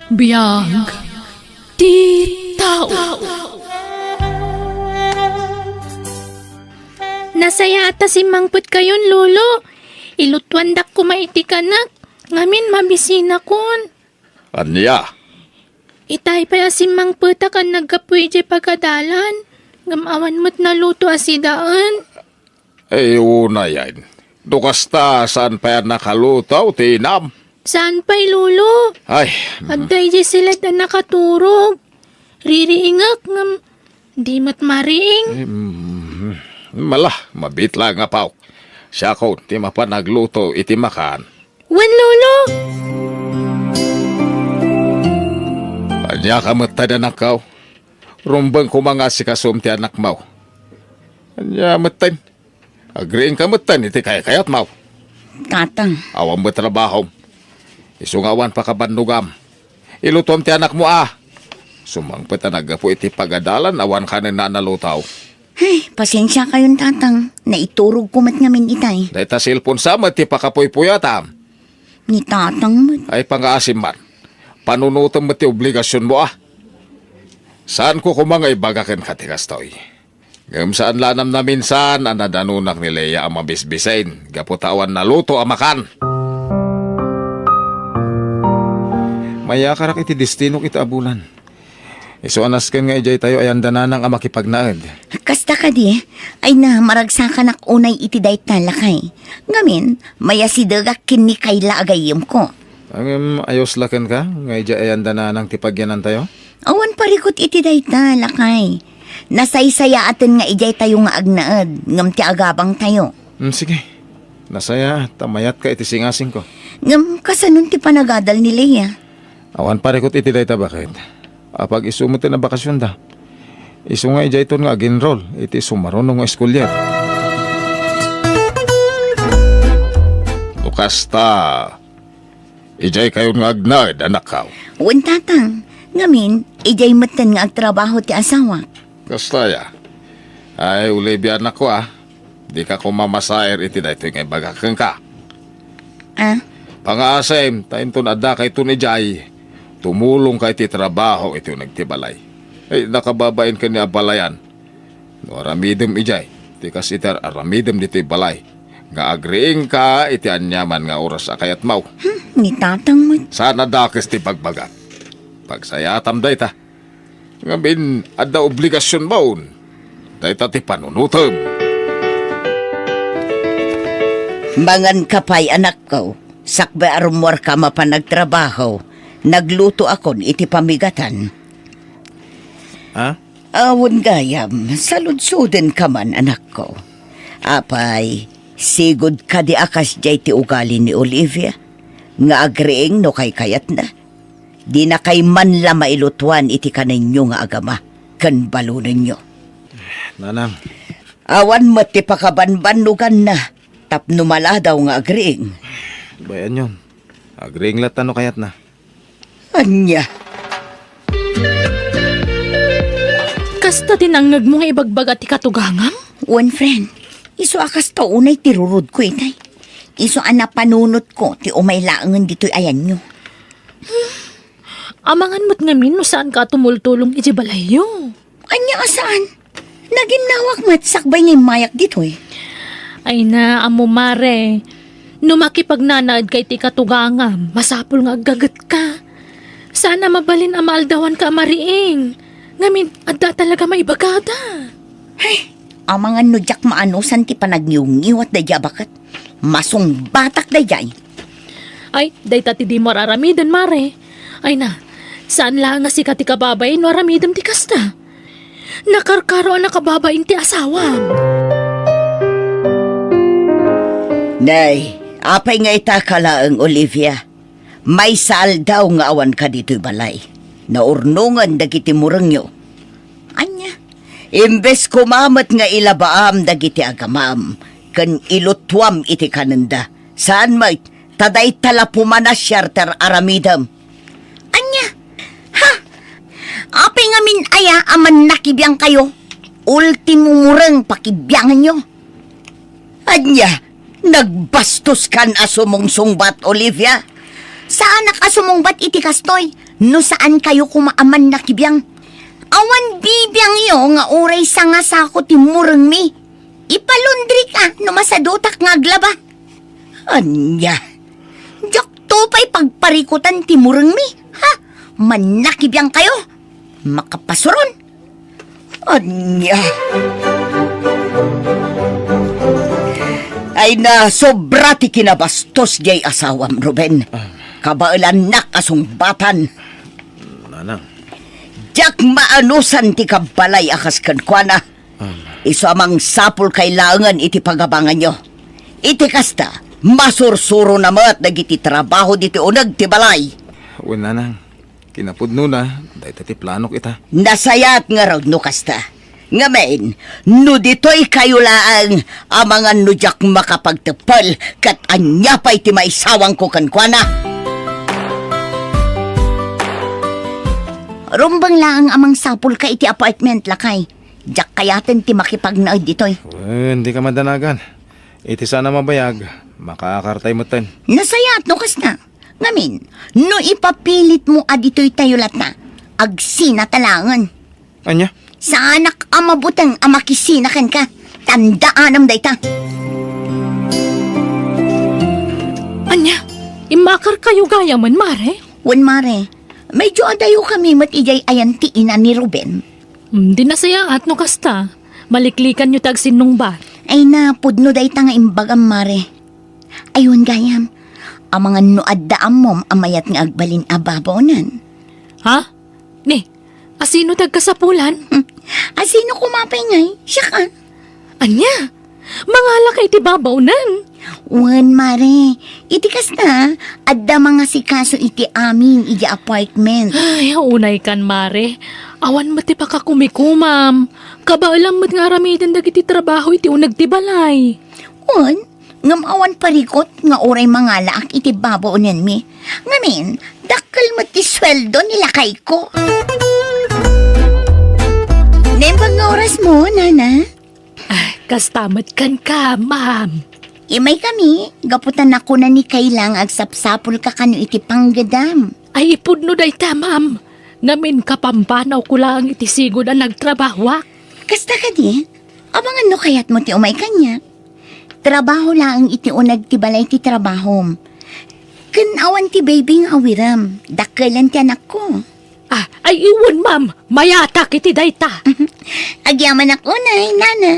Biyag ti tao. Nasaya ata si Mangput kayon, lolo. Ilutwandak ko maitikanak. Ngamin mabisina kon. Anya? Itay pa si Mangput kan nagkapuy di pagkadalan. Gamawan mo't naluto asidaan. Una yan. Dukasta saan pa yan nakalutaw, tinam? Saan pa'y, lolo? Ay, Aday di sila na nakaturog. Ririingak ngam. Di mat mariing. malah, mabitla nga paw. Siya ko, ti mapa nagluto, iti makan. Wan, lolo? Anya ka matay na nakaw. Rumbang ko mga sikasum ti anak mau. Anya matay. Agreeing ka matay, iti kaya-kayat mau. Tatang, Awang mo trabaho. Isungawan pa ka bandugam. Ilutom ti anak mo Sumang pa talaga po iti pagadalan, awan ka na nalutaw. ay, pasensya kayon tatang. Naiturog ko mat ngamin itay. Dahil ta silpon sa ti pakapoy-puyatam. Ni tatang mat. Ay pang-aasim man. Panunutan mo ti obligasyon mo Saan ko kumangay bagakan ka ti kastoy? Ngam saan lanam na minsan, anadanunak ni Leia ang mabisbisain. Gaputawan na luto ang makan. Maya karak iti destino kita abulan. Iso anasken nga ijay tayo ay andananang ang makipagnaad. Kasta ka di, ay na maragsakan ak unay iti dayt talakay. Ngamin, maya si dagak kini kayla agayim ko. Ang ayos lakan ka, nga ijay ay andananang tipagyanan tayo? Awan parikot iti dayt talakay. Nasaysaya atin nga ijay tayo nga agnaad, ngam ti agabang tayo. Sige, nasaya, tamayat ka iti singasing ko. Ngam kasanon ti panagadal ni Leia. Awan parikot iti dayta bakit? Apag isumot na bakasyon da. Isu nga ijay ton nga ginroll, iti sumaron nga eskulyar. Lukasta, ijay kayon nga agnad, anak kaw. Wan tatang, ngamin, ijay matan nga agtrabaho ti asawa. Kastaya, ay ulibyan ako Di ka kumamasair iti dayto nga bagakang ka. Pangasem, tayo ton ada kay ton ijay. Tumulong ka iti trabaho iti nagtibalay. Ay nakababain ka ni abalayan. No aramidem ijay. Ti kasitar aramidem diti balay. Nga agreeing ka iti anyaman nga oras akayat mau. Ni tatang mat. Sana dakes ti pagbagat. Pagsayatam dayta. Ngabin adda obligasyon maun. Dayta ti panunutom. Mangan kapay anak ko, sakbe arumwar ka mapanagtrabaho, nagluto akon iti pamigatan. Awon gayam, saludsuden ka man anak ko. Apay, sigod ka di akas jay ti ugali ni Olivia, nga agreeng no kay kayat na. Di na kay man la mailutuan iti kaninyo nga agama, kan balunan nyo. Nanang. Awan mati pakabanbanugan na, tapno maladaw nga agreeng. Bayan yun. Agreeing lat ano kayat na. Anya, Kasta tinangag mo nga ibagbaga ti katugangang? one friend, iso akas to unay tirurod ko itay. Iso ana panunot ko, ti umay laangan dito'y ayan nyo. Amangan mo't ngamin no saan ka tumultulong iti balayo. Anya asaan? Naginawak mat sakbay ngay mayak dito'y. Ay na, amo mare. No makipagnanaad kay ti katugangam, masapul nga agagat ka. Sana mabalin amaldawan ka mariing. Ngamin, adda talaga maibagada. Ay, amangan no jak maanusan ti panagniw-ngiwat da bakat. Masong batak da jay. Ay, day tati di mo aramidan mare. Ay na, saan lang nga si kati kababay no aramidam ti kasta? Nakarkaro ang nakababain ti asawam. Nay, apay nga itakala ang Olivia. May sal daw nga awan ka dito'y balay. Naurnungan dagiti murang nyo. Anya, imbes kumamat nga ilabaam dagiti agamam, kan ilutwam iti kananda. Saan may taday talapumana syarter aramidam. Anya, ha? Apay nga min aya aman nakibiyang kayo. Ultimo murang pakibyangan nyo. Anya, nagbastos kan asumong sungbat, Olivia. Saan nakasumong bat iti kastoy? No saan kayo kumaaman na kibiyang? Awan bibiyang yo nga uray sa nga sako ti murang mi. Ipalundri ka no masadutak nga aglaba. Anya, jak tupay pagparikutan ti murang mi. Ha? Manakibiyang kayo. Makapasuron. Anya. Ay na, sobra ti kinabastos jay asawam, Ruben. Kabailan nak asumbatan. Nanang. Jak maanusan ti kabalay akas kankwana. Iso amang sapul kailangan iti pagabangan nyo. Iti kasta, masursuro na mat nagiti trabaho diti unag ti balay. Uy, nanang. Kinapudno na. Dahil ti plano kita. Nasayat nga raw no kasta. Ngamen, no dito'y kayo laang amangan no jak makapagtepal kat anya pa'y ti maisawang ko kankwana. Rumbang laang amang sapul ka iti apartment lakay. Jak kayaten ti makipagnaod dito'y. Hindi ka madanagan. Iti sana mabayag. Makakartay mo ten. Nasayat no kasta. Ngamin, no ipapilit mo adito'y tayo lata, agsina talangan. Anya? Sa anak amabutang amakisinakan ka, tandaan am dayta. Anya, imakar kayo gaya man, Mare. Wan mare, medyo adayo kami matijay ayan ti ina ni Ruben. Di na saya at no kasta. Maliklikan nyo tag sinong ba? Ay na, pudno dayta nga imbagam mare. Ayun gayam, ang mga nuaddaam mom amayat nga agbalin ababonan. Ha? Ni, asino tag kasapulan? Asino kumapay ngay? Siya ka. Anya, mangala kay ti babaunan. Wan mare, iti kasta, adda mga sikaso iti amin iti apartment. Ay, unay kan, Mare. Awan mo ti pakakumikumam. Kabaalam mo't nga ramidan dagiti trabaho iti unag ti balay. Wan, ngamawan parikot nga oray mga laak iti babaunan mi. Ngamin, dakal mo ti sweldo nilakay ko. Nembang nga oras mo, nana? Ay, kastamat kan ka, ma'am. Imay kami, gaputan ako na ni kailang agsapsapol ka kano iti panggadam. Ay, ipudno day ta, ma'am. Ngamin kapampanaw ko lang iti sigod ang nagtrabaho. Kasta ka di, abangan no kayat mo ti umay kanya. Trabaho lang iti unag ti balay ti trabahom. Kanawan ti baby nga awiram, dakalan ti anak ko. Ah, ay iwan, ma'am. Mayatak iti day ta. Agyaman ako na, nana.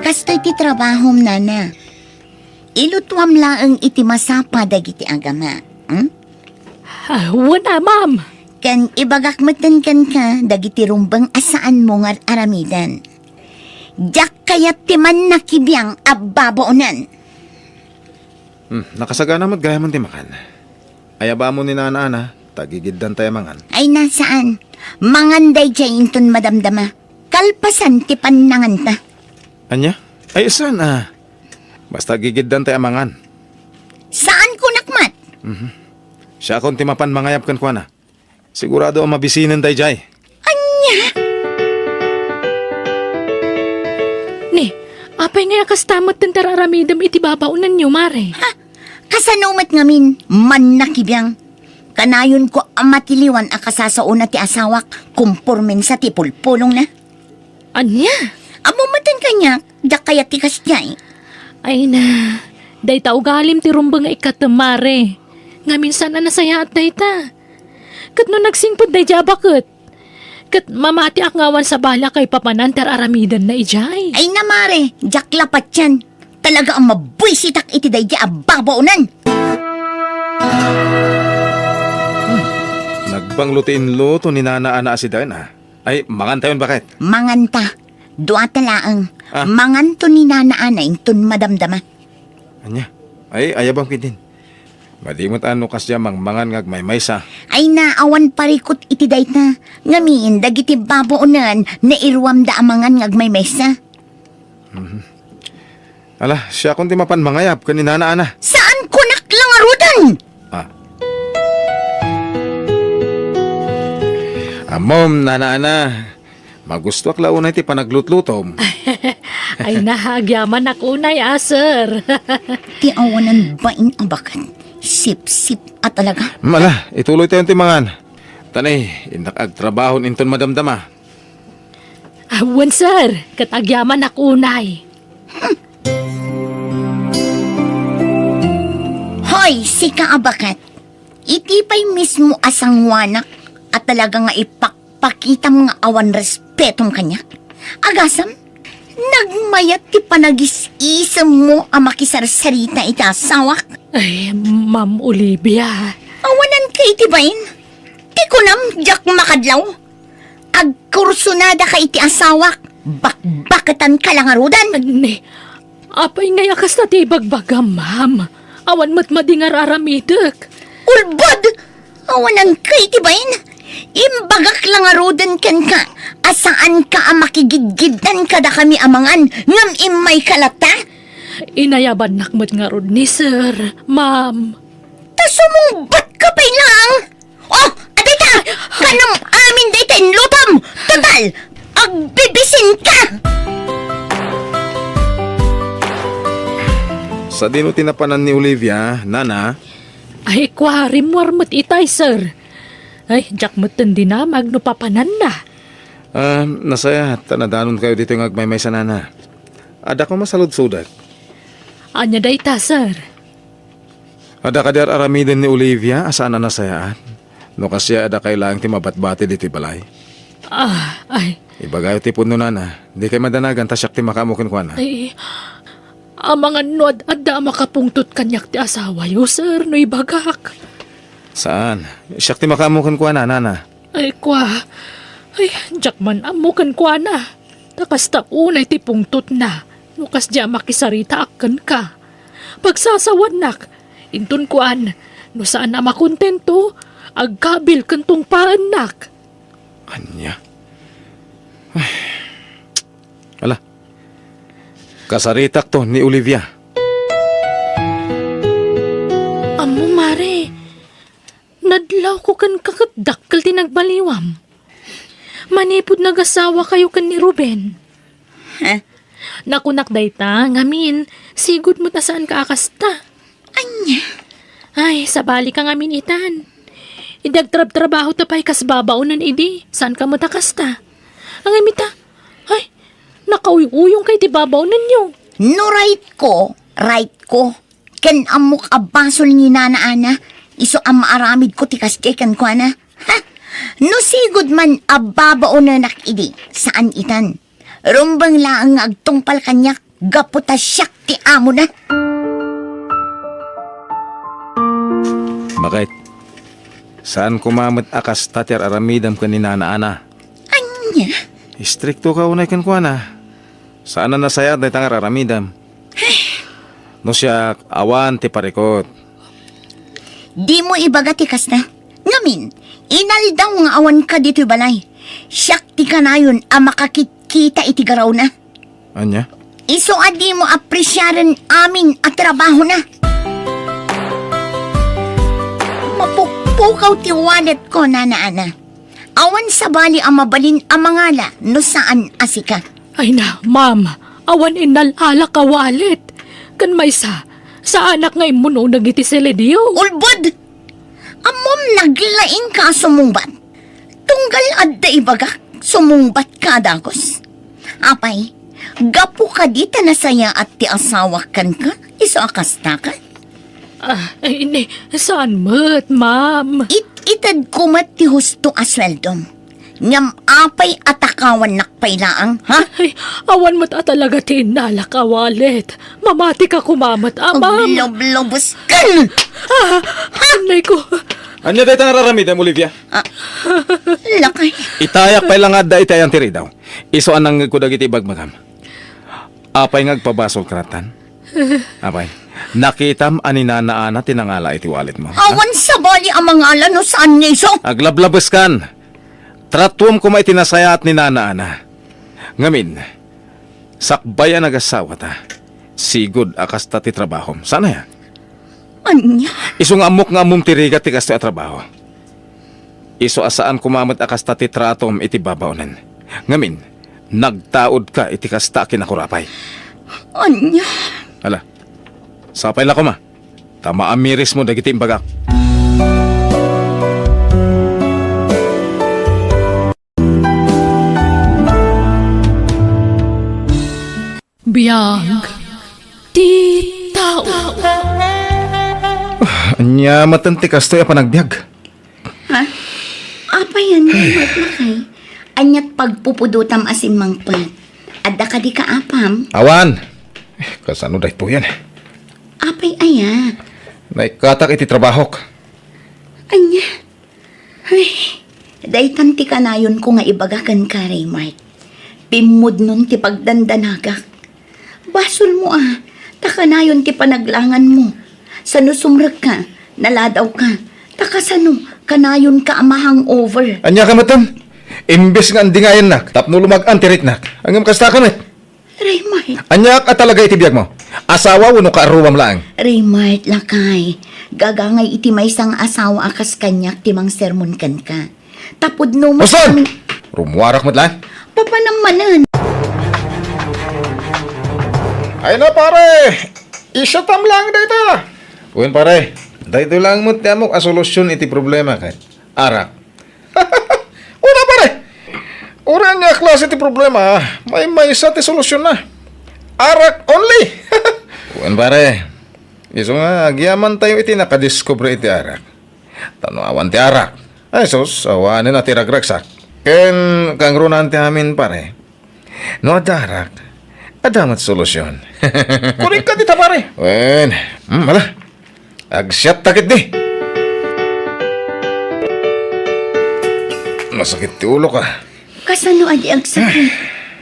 Kastoy ti trabahom, nana. Ilutwam laang iti masapa dagiti agama. Ah, wala, ma'am. Kan ibagak matan kan ka, dagiti rumbang asaan mo nga aramidan. Jak kayat ti man nakibiyang abbaboonan. Nakasagana mo't gaya mong timakan. Ayaba mo ni nana, tagigiddan tayo mangan. Ay nasaan? Manganday dyan inton madamdama. Kalpasan ti panangan ta. Anya? Ay, saan Basta gigiddan tayo mangan. Saan ko nakmat? Siya akong timapan mangayap kan kwa na. Sigurado ang mabisinan tayo jay. Anya? Ni, apay nga kastamat ng tararamidam iti babaunan nyo, Mare. Ha? Kasanumat ngamin, man nakibiyang. Kanayon ko amatiliwan akasasauna ti asawak, kumpurmen sa ti pulpulong na. Anya? Amumatan kanya, dak kaya ti kasjay. Ay na, day ta ugalim ti rumbang nga ikat Mare. Nga minsan na nasaya at day ta. Kat no nagsingpod day jabakot. Kat mamati ak ngawan sa bala kay papanan tararamidan na ijay. Ay namare, jak lapat yan. Talaga ang mabwisitak iti day di ababaunan. Nagbanglutin luto ni nana ana si Dana. Ay, mangan tayon bakit? Manganta, duata laang. Ah. Manganto ni nanaana intun madamdama. Anya? Ay, ayabang pidin. Madimot ano kasya mang mangan ngag may maysa. Ay naawan parikot iti day na. Ngamin, dagiti babaunan na irwam da amangan ngagmay mesa. Ala, siya kung timapan mangayap ka ni nana ana. Saan ko naklangarudan? Mom, nana ana. Magusto ak launay ti panaglutlutom. Ay nahagyaman ako na, sir. Ti awanan bain ang bakan. Sip-sip at talaga. Mala, ituloy tayong timangan. Tanay, indak agtrabahon inton madamdama. Awan, sir. Katagyaman akunay. Hoy, si kaabakat. Itipay mismo asang wanak at talaga nga ipakpakita mga awan respetong kanya. Agasam, nagmayat ti panagis-isam mo ang makisarsarita itasawak. Ay, Ma'am Olivia. Awanan ka itibayin. Ti kunam, jak makadlaw. Agkursunada ka iti asawak. Bakbakatan ka lang arudan. Ani, apay ngay akas na ti bagbaga, ma'am. Awan mo't madingar aramidek. Ulbod! Awanan ka itibayin. Imbagak lang arudan ken ka. Asaan ka ang makigidgidan kada kami amangan. Ngam imay kalata. Inayaban nakmat nga rod ni sir, ma'am. Tasumungbat ka pa lang. Oh, adita! Kanang amin dito in lutom! Total! Agbibisin ka! Sa dino tinapanan ni Olivia, Nana, Ay, kwarim warmat itay, sir. Ay, jak mo't hindi na magnupapanan na. nasaya, tanadanon kayo dito ng agmaymay sa Nana. Ada ko masalud-sudat. Anya day ta, sir. Ada ka der aramidin ni Olivia, asaan na nasayaan? No kasi ada kailangang timabat-bati dito balay. Ay, Ibagayo ti puno Nana, di kay madanagan, tasyak ti makamukin ko na. ay, mga nuad adda makapungtot kanyak ti asawa yo, sir, no ibagak. Saan? Siyak ti makamukin ko na, Nana. Ay, kwa. Ay, jak man amukan kwa na. Takas ta unay ti pungtot na. Nukas diya makisarita akan ka. Pagsasawad nak, intun kuan, no saan na makontento, agkabil kantong paan nak. Anya? Ay. Ala. Kasaritak to ni Olivia. Amo, mare. Nadlaw ko kan kakadakkel ti nagbaliwam. Manipod nagasawa kayo kan ni Ruben. Ha? Nakunak dayta, ngamin, sigud mo ta saan ka akasta. Anya? Ay, sabali ka ngamin itan. Idagtrab-trabaho ta pa'y kasbabaunan idi. Saan ka mo takasta? Ang imita, ay, nakauy-uyong kay tibabaunan nyo. No right ko. Ken amok abasol ni Nana Ana. Iso ang maaramid ko tikas ken ko na. Ha? No sigud man ababao na nakidi. Saan itan? Rumbang laang agtungpal kanyak. Gaputa siyak ti amo na. Bakit? Saan kumamit akas tatyar aramidam ka ni Nana Ana? Anya? Istrikto ka unay kan kuana. Saan na nasaya day tangar aramidam? No siya awan ti parikot. Di mo ibaga tikas na. Ngamin, inaldaw nga awan ka dito balay. Siyak ti kanayon ang makakikita iti garaw na. Anya? Iso adi mo apresyaran amin at trabaho na. Mapukpukaw ti wallet ko, Nana Ana. Awan sa bali ang mabalin ang mangala no saan asika. Ay na, ma'am, awan inalala ka walit. Kan may sa anak ngay muno nagiti seledio. Ulbod! Amom naglaing ka sumungbat. Tunggal adda ibaga sumungbat ka dagos. Apay, gapu ka dita na saya at ti asawa kan ka. Iso akasta ka. Ay, ini, saan mo't, ma'am? Itad kumat ti husto asweldom. Ngam apay atakawan nakpailaang, ha? Ay, awan mo't talaga tinala ka walit. Mamati ka kumamat, ma'am. Lob-lobos kan! Anay ko. Anya day tangar aramidam, Olivia? Lakay. Itayak pa lang adda itayang tiri daw. Iso anang kudagiti bagmagam. Apay ngagpabasol karatan. Apay, nakitam ani Nana Ana tinangala iti wallet mo. Awan sa bali ang mga alano saan niya iso? Aglablabas kan. Tratuam ko may tinasayat ni Nana Ana. Ngamin, sakbayan nagasawa ta. Sigud akas ta ti trabahom. Sana ya? Anya? Iso nga amok nga among tiriga ti kasto at trabaho. Iso asaan kumamot akas ta ti tratom iti babaunan. Ngamin, nagtaod ka iti kasta kinakurapay. Anya? Hala, sapay la ko ma. Tama amiris mo dagiti imbagak. Biyag. Ti tao. Anya matanti kastoy pa nagbiag. Ha? Apa yan, Raymart Lakay? Anyat pagpupudutam asin mangpad. Adda ka di ka apam? Awan! Kasano dahi po yan? Apay aya. Naikatak iti trabahok. Anya. Ay, daytan ti kanayon ko nga ibagakan ka, Raymart. Pimod nun ti pagdandanagak. Basol mo takanayon ti panaglangan mo. Sano sumrag ka, naladaw ka. Takasano, kanayon ka amahang over. Anya ka matan? Imbes nga andingayan nak, tapno lumag-an tirik nak. Hanggang kasta kamit. Raymart, Anya ka talaga iti biyag mo? Asawa uno ka aruwam laang. Raymart, lakay. Gagangay iti may sang asawa akas kanyak timang sermon kan ka. Tapod no mo Boston! Rumuwarak mo't lang. Papanamanan. Ay na pare! Isatam lang dito! Uwin pare, dito lang mo't mo asolusyon iti problema kay arak. Una pare! Ura niya klase iti problema, may isa ti solusyon na. Arak only! Uwin pare, iso nga, agyaman tayo iti nakadiscover iti arak. Tanawan ti arak. Ay sus, awanin na ti ragragsak. Ken, kang runan ti amin pare. No adarak, adamat solusyon. Kurik ka dita pare. Wen, mala. Agsyat takit di. Masakit ti ulo ka. Kasano adi agsakit?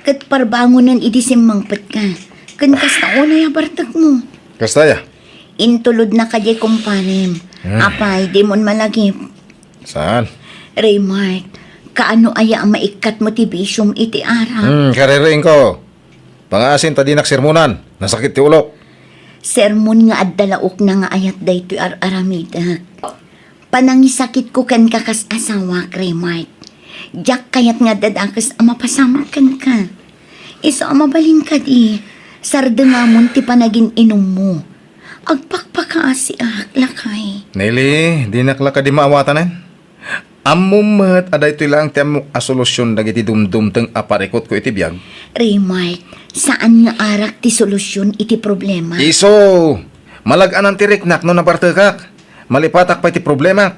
Kat parbangonan iti simmangpet ka. Kan kasta una ya bartag mo. Kastaya? Intulod na kajay kumparim. Apay, di mon malagip. Saan? Raymart, kaano aya ang maikat motivation iti ara? Kaririing ko. Pangasin ta di naksirmunan. Nasakit ti ulo. Sermon nga addalaok na nga ayat daytoy aramida. Panangisakit ko kan kakas asawa, Raymart. Diyak kayat nga dadakas ang mapasama kan ka. Iso ang mabalin ka di. Sarda nga mon ti panagin inom mo. Agpakpakaasi lakay. Nelly, di nakla ka di maawatanan. Amumat aday ito lang ti amok asolusyon dagiti dumdum teng aparikot ko iti biyag. Raymart, saan nga arak ti solusyon iti problema? Iso, malag-anan ti riknak no nabartekak. Malipatak pa iti problema.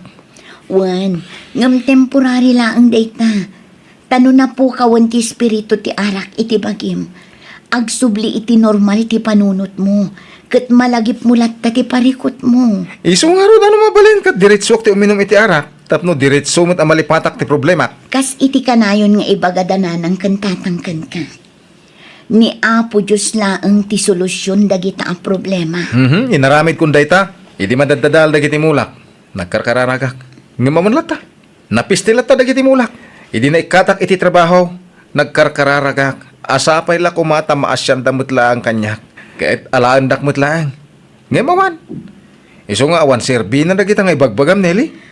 Wan, ngam temporary laang data. Tano na po kawan ti espiritu ti arak iti bagim. Agsubli iti normal ti panunot mo. Kat malagip mulat ta ti parikot mo. Iso nga ro ano mabalin kat diretsok ti uminom iti arak. Tapno diretso mo't amalipatak ti problema. Kas iti kanayon nga ibagadana ng kantatangkan ka. Ni Apo Diyos laang ti solusyon dagita ang problema. Inaramid kong dayta. Idi madadadal dagiti mulak. Nagkarkararagak. Ngamamanlat ta. Napistilat ta dagiti mulak. Idi na ikatak iti trabaho. Nagkarkararagak. Asapay la kumata maasyan damot laang kanyak. Kahit alaan dakmot laang. Ngamaman. Iso nga awan serbinan dagita nga ibagbagam, Nelly.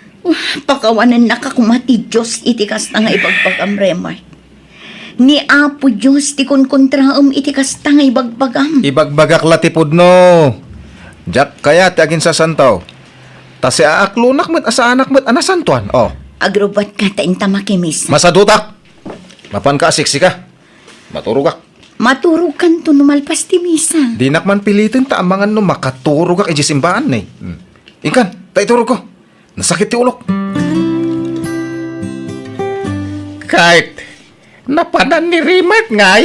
Pakawanan nakakumati Diyos iti kasta nga ibagbagam, Raymart. Ni Apo Diyos ti konkontraam iti kasta nga ibagbagam. Ibagbagak latipod no. Jak kaya ti agin sa santaw. Ta si aaklunak met asa anak met anasantuan. Oh. Agrobat ka ta intamakimis. Masadutak. Mapan ka asiksi ka. Maturugak. Maturukan to numalpas ti misa. Di nakman pilitin ta amangan no makaturugak iti simbaan eh. Inkan, ta iturog ko. Nasakit ti ulok. Kahit napanan ni Rimat ngay.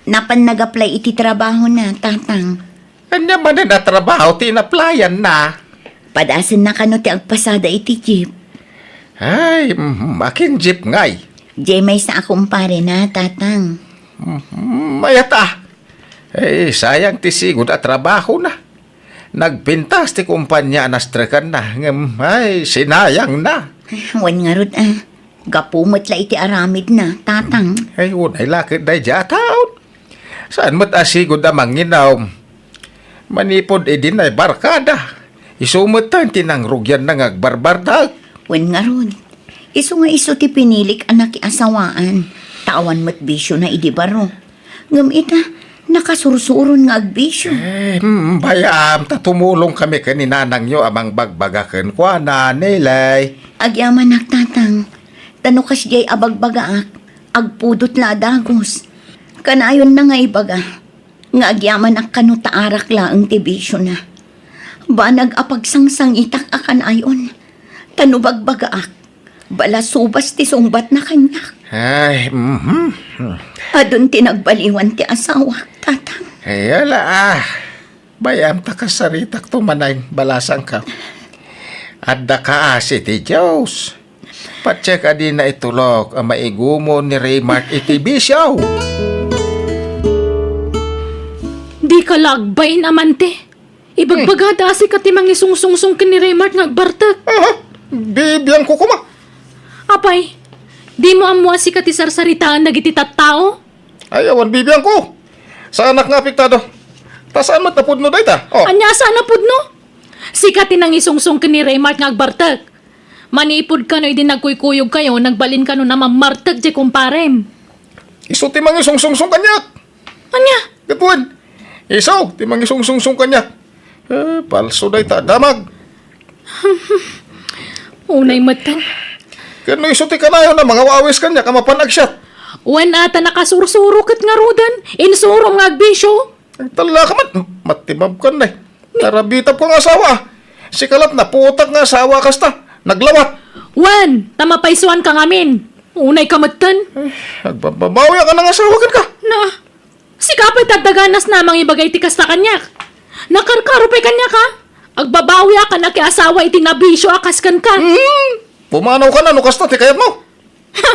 Napan nag-apply iti trabaho na, tatang. Kanya man na trabaho tinaplayan na. Padasan na kano ti agpasada iti jeep. Ay, makin jeep ngay. Jay may sa akong pare na, tatang. Mayata. Eh, sayang ti sigod at trabaho na. Nagpintas ti kumpanya anastrekan na. Ay, sinayang na. Wan nga rod Gapumot la iti aramid na, tatang. Ay, unay lakit day jataon. Saan mo't asigod amang ginaw? Manipod edin ay barkada. Isumot tayo tinangrugyan na ngagbarbardag. Wan nga rod. Iso nga iso ti pinilik anak asawaan. Tawan mo't bisyo na idibaro. Ngam ita, Nakasursuron nga agbisyo. Bayam, tumulong kami kaninanang nyo amang bagbagakan kwa na nilay. Agyaman nagtatang, tanukas jay abagbagaak, agpudot la dagos. Kanayon na nga ibaga, nga agyaman ak kanutaarak la ang tibisyo na. Banag apagsangsang itak akan ayon, tanubagbagaak, bala subas ti sungbat na kanyak. Ay, Adun tinagbaliwan ti asawa, tatang. Ay, ala Bayam, takasaritak tumanay balasang ka. Adda ka si ti Diyos. Patsek adi na itulog ang maigumo ni Raymart iti bisyaw. Di ka lagbay naman te. Ibagbagada si katimang isungsungsong kini Raymart nga agbartak. Bibiyang ko kuma. Apay, di mo amwa si katisarsaritaan na gititat tao? Ayawan, bibiyang ko. Sa anak nga apektado. Tasaan mo tapod no dayta? Oh. Anya sana pud no? Si katinang isungsong kini Raymart nga agbartak. Manipod ka no, idin nagkuykuyog kayo, nagbalin ka no na mamartag di kumparem. Iso timang isungsungsong kanyak. Anya? Gatuan. Iso timang isungsungsong kanyak. Palso dayta. Damag. Unay matan. Kano iso ti kanayo na mga wawis kanyak kamapanag siya. Wen ata nakasursurukit nga rudan. Insurom nga agbisyo. Ang tala ka man. Matibab ka na eh. Narabitab ko nga asawa. Si kalat na putak nga asawa kasta. Naglawat. Wen, tamapaisuan ka ngamin. Unay ka matan. Nagbababawi ka ng asawa kan ka. Na, si kapay tadaganas namang ibagay ti kasta kanyak. Nakarkarupay kanyak ha. Agbabawi ka na kay asawa iti nabisyo akas kan ka. Pumanaw ka na no kasta ti kayat mo. Ha!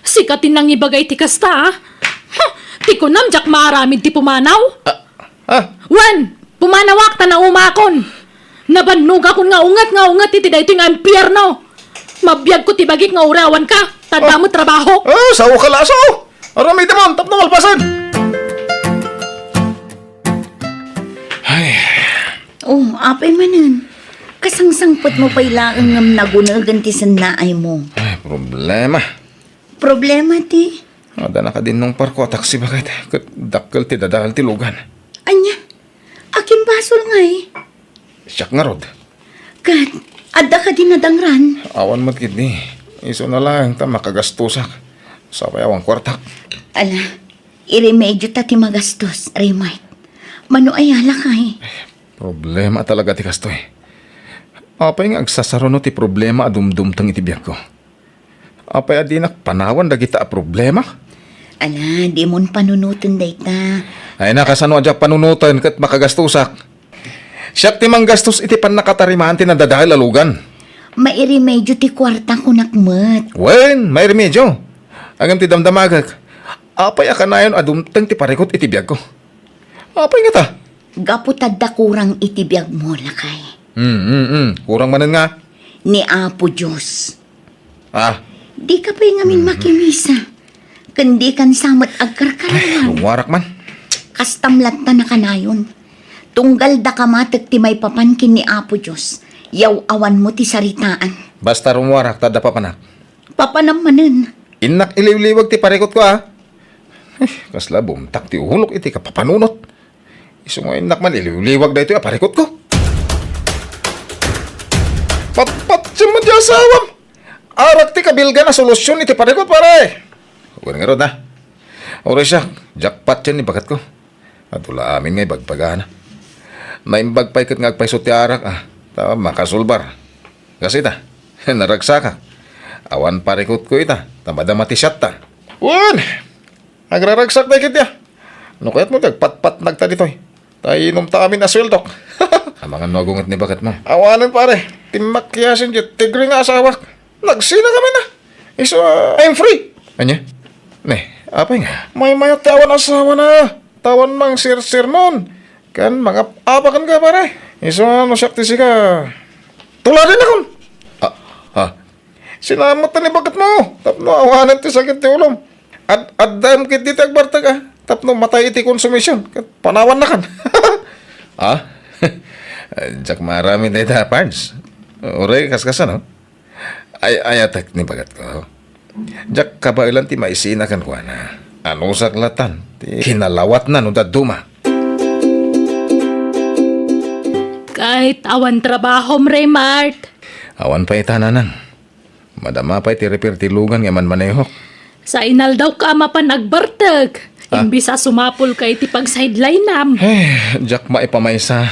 Sikatin nang ibagay ti kasta ha. Ha! Ti kunam jak maramid ti pumanaw. Wen, pumanawak ta na umakon. Nabannog akon nga ungat iti dayto nga impyerno. Mabiyag ko ti bagik nga urawan ka. Tanda mo trabaho. Sawo ka laso. Arami damon, tap na malpasan. Ay, Oh, apay manan. Kasangsangpot mo pa'y laang ngam nagunagan ti sanaay mo. ay problema. Problema ti. Ada na ka din nung parko taksi bakit. Kat dakkel ti dadahal ti lugan. Anya, akin basol nga eh. Siyak nga rod. Kat, adda ka din nadangran. Awan mo't kidni. Iso na lang ta makagastusak. Sa payawang kwartak. Ala, iremedyo ta ti magastos, Raymart. Mano ayala ka eh. Problema talaga ti kastoy. Apay nga agsasaruno ti problema adumdumtang itibiyag ko. Apay adinak panawan dagita a problema. Ala, di mon panunutan dayta. Ay nakasano adyak panunutan kat makagastusak. Siyak ti manggastos iti pan nakatarimaan ti nadadahil alugan. Mairemedyo ti kwarta ko nakmat. Wen, may remedyo. Agam ti damdamagak. Apay akanayon adumtang ti parikot itibiyag ko. Apay nga ta. Gaputad da kurang itibiyag mo lakay. Kurang manan nga. Ni Apo Diyos. Di ka pa'y ngamin makimisa. Kundi kan samat agkarkarawan. Warak man. Kastamlat ta na kanayon. Tunggal da kamatag ti may papankin ni Apo Diyos. Yaw awan mo ti saritaan. Basta rumwarak tada papanak. Papanamanan. Inak iliwliwag ti parikot ko kasla bumtak ti uhulok iti kapapanunot. Iso mo inak man iliwliwag da ito parikot ko. Pat siya mo di asawam. Arak ti kabilga na solusyon iti parikot pare. Huwag nga ron na. Ora siya, jackpot yan ni bagat ko. At wala amin nga ibagpagana. Naimbag pa ikat nga agpaisot ti arak tawa makasulbar. Kasi ta, naragsaka. Awan parikot ko ita, tamadama ti siyat ta. Wan! Nagraragsak na ikit ya. Ano kaya't mo tagpat-pat nagta dito Tayo inom ta kami na swildok. Ang mga nagungat ni bagat mo. Awanan pare, timakyasin dyan, tigre nga asawak. Nagsina kami na. Iso, I'm free. Anya? Apay nga? May mayat tawan asawa na. Tawan mang sir-sir nun. Kan, mga apakan ka pare. Iso, masyakti ka. Tularin akong. Sinamot na ni bagat mo. Tapno, awanan ti sakit ti ulom. Addam kit dito agbartag Tapno, matay iti konsumisyon. Panawan na kan. Diyak marami na ita, Pards. Uray, kaskasa, no? Ayatak ni bagat ko. Diyak kabailan ti maisina kan kuha na. Ano saklatan? Kinalawat na no daduma. Kahit awan trabaho Raymart. Awan pa itananang. Madama pa iti repair tilugan nga man manehok. Sa inal daw ka mapanagbartag. Imbis sa sumapol kay ti pag-sideline nam. Jack maipamaysa.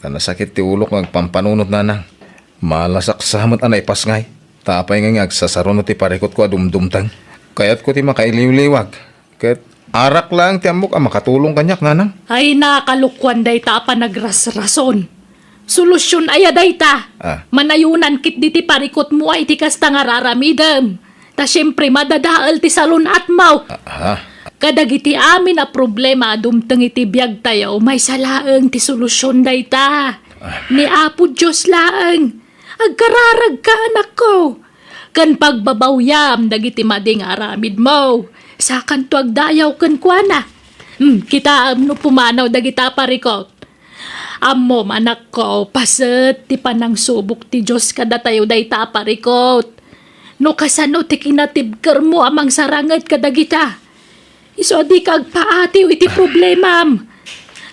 Nasakit ti ulok ng pampanunot nanang. Malasak samot anay pasngay. Tapay nga sasaron ti parekot ko adumdumtang. Kaya't ko ti makailiw-liwag. Kaya't arak lang ti amok makatulong kanyak nanang. Ay nakalukwan day ta pa nagrasrason. Solusyon ay dayta. Manayunan kit di ti parikot mo ay ti kasta nga raramidam. Ta syempre madadaal ti salon at mau. Kadagiti amin na problema dumteng iti biyag tayo may salaeng ti solusyon dayta. Ni Apo Diyos laeng. Agkararag ka anak ko. Kan pagbabawyam dagiti mading aramid mo. Sakan to agdayaw kan kuana. Kita no pumanaw dagita parikot. Amo anak ko, paset ti panang subok ti Diyos kada tayo day taparikot. No kasano ti kinatibker mo amang sarangat kadagita. Iso di kag paatiw iti problemam.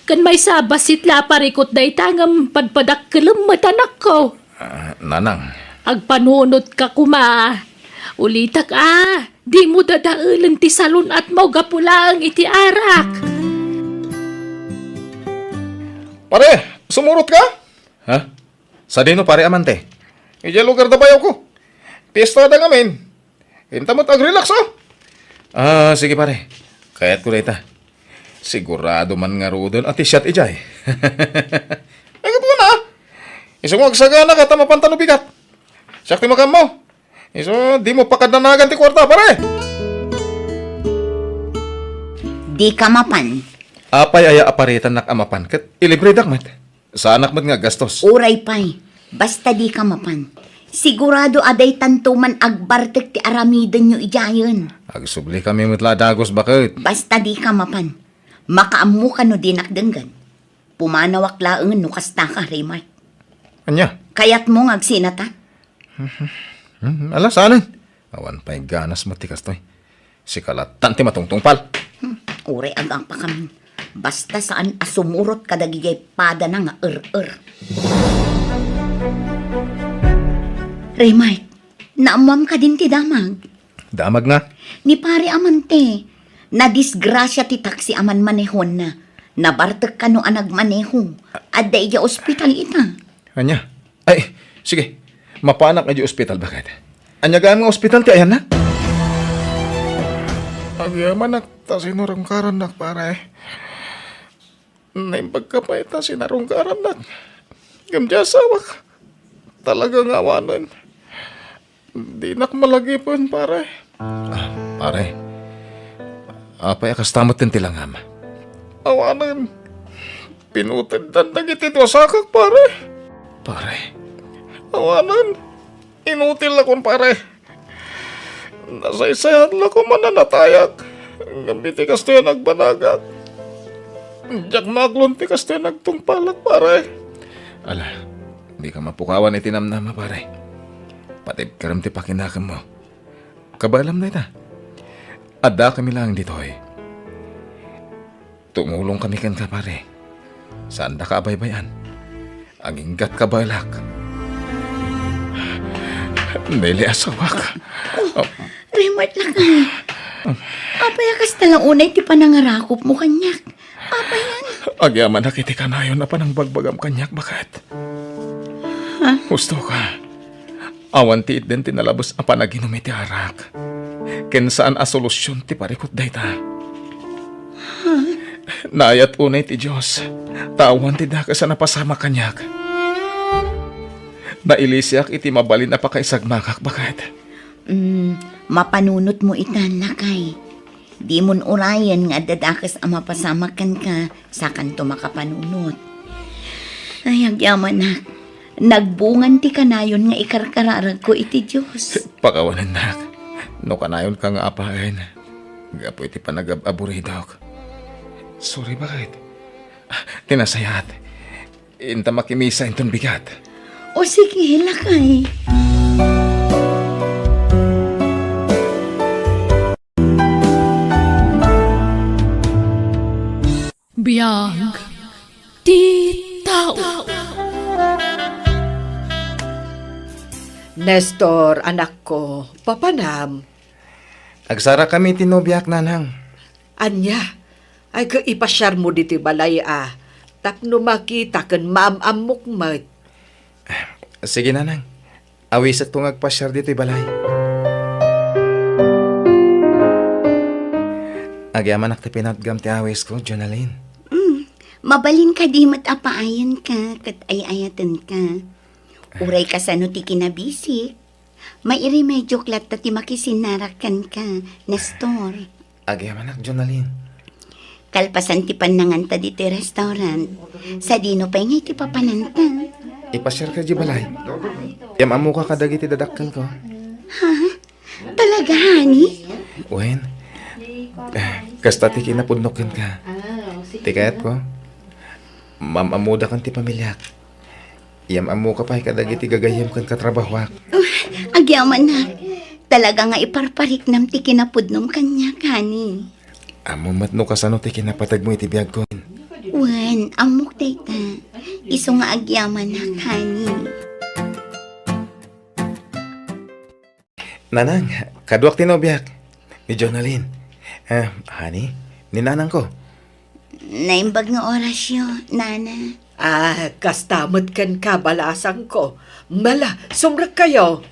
Kan may sabasit la parikot day tangam padpadak kalamat anak ko. Nanang. Agpanunot ka kuma. Ulitak di mo dadaulan ti salon at mo gapulang iti arak. Pare, sumurot ka? Ha? Sa dino pare amante? Ija lugar da bayaw ko. Pista da ngamin. Hintamot ag-relax sige pare. Kaya't ko rita. Sigurado man nga rodon at isyat ijay. Egat ko na. Isong magsagana ka tama pantano bigat. Sakti makam mo. Iso di mo pakadanagan ti kwarta pare. Di ka mapan. Apay aya aparitan nak amapan ket ilibre dakmat. Sa anak mat nga gastos. Uray pay. Basta di ka mapan. Sigurado aday tantuman agbartek ti aramidan nyo ijayon. Agsubli kami mutla dagos bakit? Basta di ka mapan. Makaamu ka no dinakdenggan. Pumanawak laeng no kasta ka, Raymart. Anya? Kayat mo ngagsinata. Ala saanan? Awan pa'y ganas matikas to'y. Si kalatan ti matungtungpal. Uray agang pa kami. Basta saan asumurot kadagigay pada na nga Raymart, naamam ka din ti damag. Damag nga. Ni pare amante, na disgrasya ti taksi aman manehon na. Nabartek ka no anag maneho. At da iya ospital ita. Anya? Ay, sige. Mapanak na di ospital bakit? Anya gaan nga ospital ti ayan na? Agyaman ta sinurang karanak pare. Naimbag ka pa ita sinarong karanak. Gamdyasawak. Talagang awanan. Di nak malagi po pare. Pare. Apay akastamot din tilangam. Awanan. Pinutid dan dagiti ito sakak pare. Pare. Awanan. Inutil akong pare. Nasaysayan lang ko mananatayag. Gambiti kasto yung nagbanagag. Diyak maglunti kasto yung nagtungpalag pare. Ala, di ka mapukawan itinamnama pare. Patib karam ti pakinakam mo. Kabalam na ita. Ada kami lang dito eh. Tumulong kami kan ka pare. Saan da ka abaybayan? Ang ingat ka balak. Neli asawak. Raymart lang ay. Apayakas talang unay ti panangarakop mo kanyak. Apayan. Agyaman na kiti kanayon na panang bagbagam kanyak bakit? Gusto ka. Awan ti iden tinalabos ang panaginom iti arak. Ken saan a solusyon ti parikot dayta. Naayat unay ti Diyos. Tawan ti daka sa napasama kanyak. Nailisyak iti mabalin na pakaisagmakak bakit? Mapanunot mo itan lakay. Di mon urayan nga dadakas ang mapasamakan ka sa kanto makapanunot. Ay, agyaman na. Nagbungan ti kanayon nga ikarkararag ko iti Diyos. Pakawanan nak. No kanayon ka nga apain. Gapo iti panag-aburidok. Sorry bakit? Tinasayat. Inta makimisa inton bigat. O sige, lakay. Nestor, anak ko, papanam. Agsara kami tinubyak, nanang. Anya, ay ka ipasyar mo dito balay Tapno makita kan maamamok mat. Sige, nanang. Awisat kong agpasyar dito'y balay. Agyaman ak ti pinatgam ti awis ko, Jonalyn. Mabalin ka di matapaayan ka, kat ay-ayatan ka. Uray ka sa no ti kinabisi. Mairi medyo klat ti makisinarakan ka, Nestor. Agyaman ak, Jonalyn. Kalpasan ti pananganta di ti restaurant. Sa dino pa ngay ti papananta. Ipasyar ka di balay. Yam amo ka kadagi ti dadakkel ko. Talaga, honey? Wen, kasta ti kinapudnokin ka. Tikayat ko. Mamamuda kan ti pamilyak. Yam amo ka pa kadagi ti gagayam kan katrabahwak. Agyaman na. Talaga nga iparparik nam ti kinapudnom kanya, honey. Amo matno kasano ti kinapatag mo iti biyag ko. Wen, amok dayta. Iso nga agyaman na, honey. Nanang, kaduak tinobyak. Ni Jonalyn. Honey, ni nanang ko. Naimbag nga orasyo, nana. Kastamot kan kabalasang ko. Mala, sumrak kayo.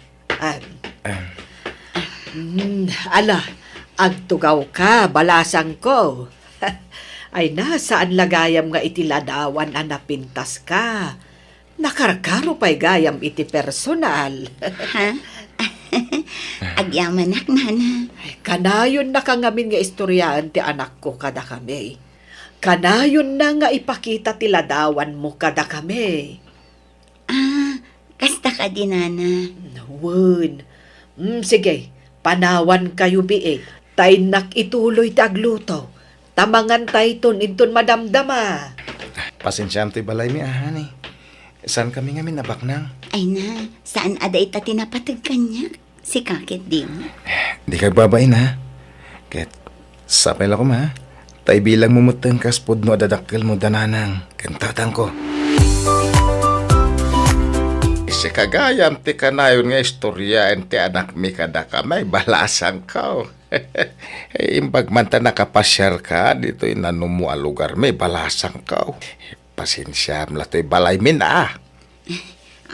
Ala, agtugaw ka, balasang ko. Ay nasaan lagayam nga iti ladawan napintas ka. Nakarkaro pa'y gayam iti personal. Ha? Agyaman nak, nana. Ay, kanayon na kangamin nga istoryaan ti anak ko kada kami. Kanayon na nga ipakita ti ladawan mo kada kami. Kasta ka di, nana. Nawun. Sige, panawan kayo biig. Tay nak ituloy ti agluto. Tamangan tay ton inton madamdama. Pasensyam ti balay mi honey. Saan kami nga minabaknang? Ay na, saan aday ta tinapatag kanya? Si kakit di mo. Di ka babain ha. Ket, sapel ako ma. Tay bilang mumutang kaspod no adadakkel mo dananang. Kantatang ko. Si kagayam ti kanayon nga istoryaan ti anak mi kada ka may balasang ka. Imbag man ta nakapasyar ka, dito'y nanumu a lugar may balasang ka. Pasensyam la to'y balay min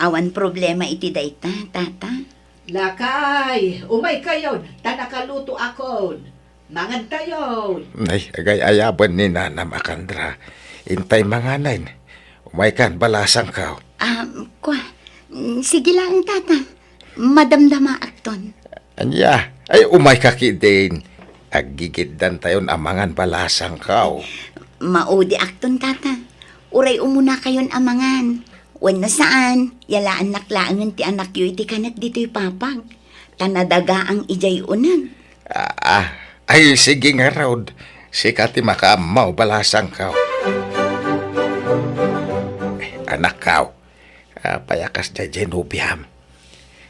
Awan problema iti dayta, tata. Lakay, umay kayon. Tanakaluto akon. Mangan tayon. Nay, agay ayaban ni Nana Makandra. Intay manganan. Umay kan balasang ka. Sige lang, tata. Madamdama akton. Anya, ay umay kaki din. Aggigiddan tayon amangan balasang ka. Maudi akton, tata. Uray umuna kayon amangan. Wen na saan, yalaan naklaangan ti anak yu iti kanak dito'y papag. Tanadaga ang ijay unang. Ay sige nga raod. Sikati makaamaw balasang ka. Anak ka. Payakas da Genubiam.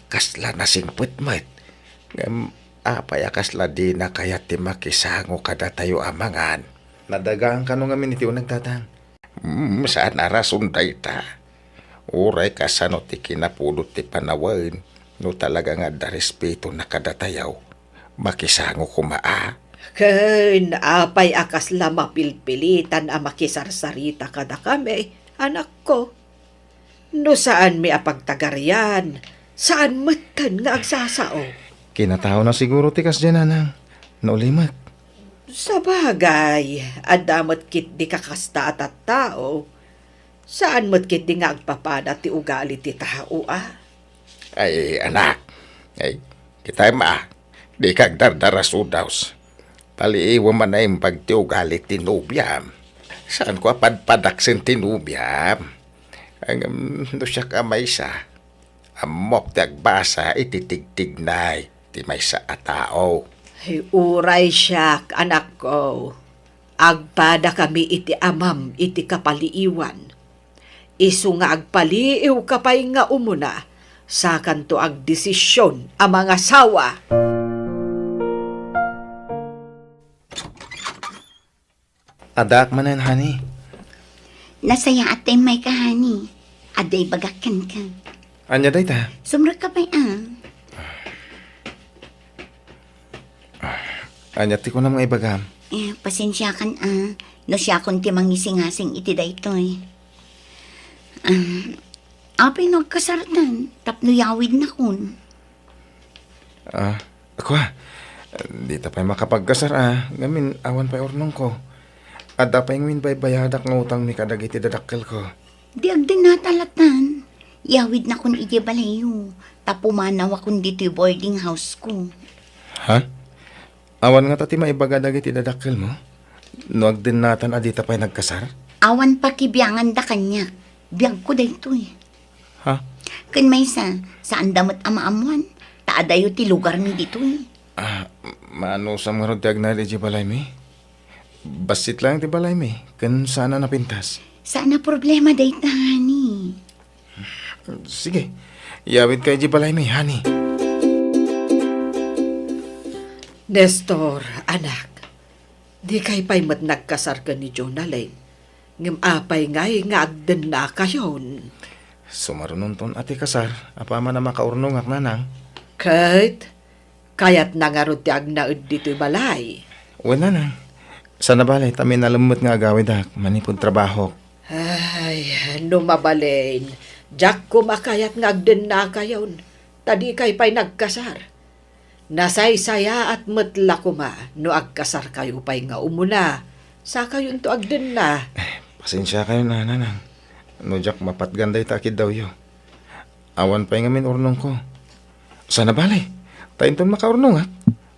Kasla na singput mat. Payakas la di na kaya ti makisango kada tayo amangan. Nadagaan ka nung amin iti unang tatang. Saan arason dayta? Uray kasano ti kinapulot ti panawain. No talaga nga da respeto na kada tayaw. Makisango kumaa. Ken, apay akas la mapilpilitan a makisarsarita kada kami. Anak ko. No saan mi apagtagaryan? Saan matan nga agsasao? Kinatao na siguro tikas dyan, nanang. Naulimat. Sa bagay, adamot kit di kakasta at tao. Saan mo't kit di nga agpapada ti ugali ti tao Ay anak. Ay kitay di kag dardarasudaws. Paliiwa man na yung pagtiugali tinubyam. Saan ko apadpadaksin tinubyam? Ang siya kamay sa. Amok ti agbasa ititigtignay ti may sa atao. Ay, uray siya, anak ko. Agpada kami iti amam iti kapaliiwan. Isu nga agpaliiw kapay nga umuna. Sa kanto ag desisyon ang mga sawa. Adak manan, honey. Nasaya atay may kahani. Aday bagakan ka. Anya day ta? Sumra ka pa'y Anya ti ko na mga ibagam. Pasensya kan no siya kon ti mangisingasing iti daytoy. Apay nagkasaratan, tapno yawid na kun. Ako di ta pa'y makapagkasar ngamin awan pa'y ornong ko. At dapay ngwin pa'y bayadak ng utang mi kadag iti dadakkel ko. Di agdin natalatan. Yawid na kun iti balayo. Tapumanaw akong dito'y boarding house ko. Ha? Awan nga tati maibagadag iti dadakkel mo? Nuag din natan adita pa'y nagkasar? Awan pa kibiyangan da kanya. Biyag ko daytoy. Ha? Kan may saan damat amaamuan. Taadayo ti lugar mi ditoy. Maano sa mga rodiyag na iti balay mi? Basit lang ti balay mi. Kan sana napintas. Sana problema dayta, honey. Sige, yawid kay iti balay mi, honey. Nestor, anak, di kay pa'y mat nagkasar ka ni Jonalyn. Ngam apay ngay nga agden na kayon. Sumarunon ton ati kasar, apa man na makaurnong ak nanang. Kahit, kayat nangarod ti agnaud dito'y balay. Wala nanang. Sana balay, tamin nalamot nga agawid ak, manipod trabaho. Ay, numabalain. Jack ko makayat nga agden na kayon. Tadi kay pa'y nagkasar. Nasaysaya at matla ko ma, no agkasar kayo pa'y nga umuna. Sa kayon to agden na. Pasensya kayo na nanang. No jak mapatganday takid daw yo. Awan pa'y ngamin urnong ko. Sana balay, tayo ton makaurnong ak.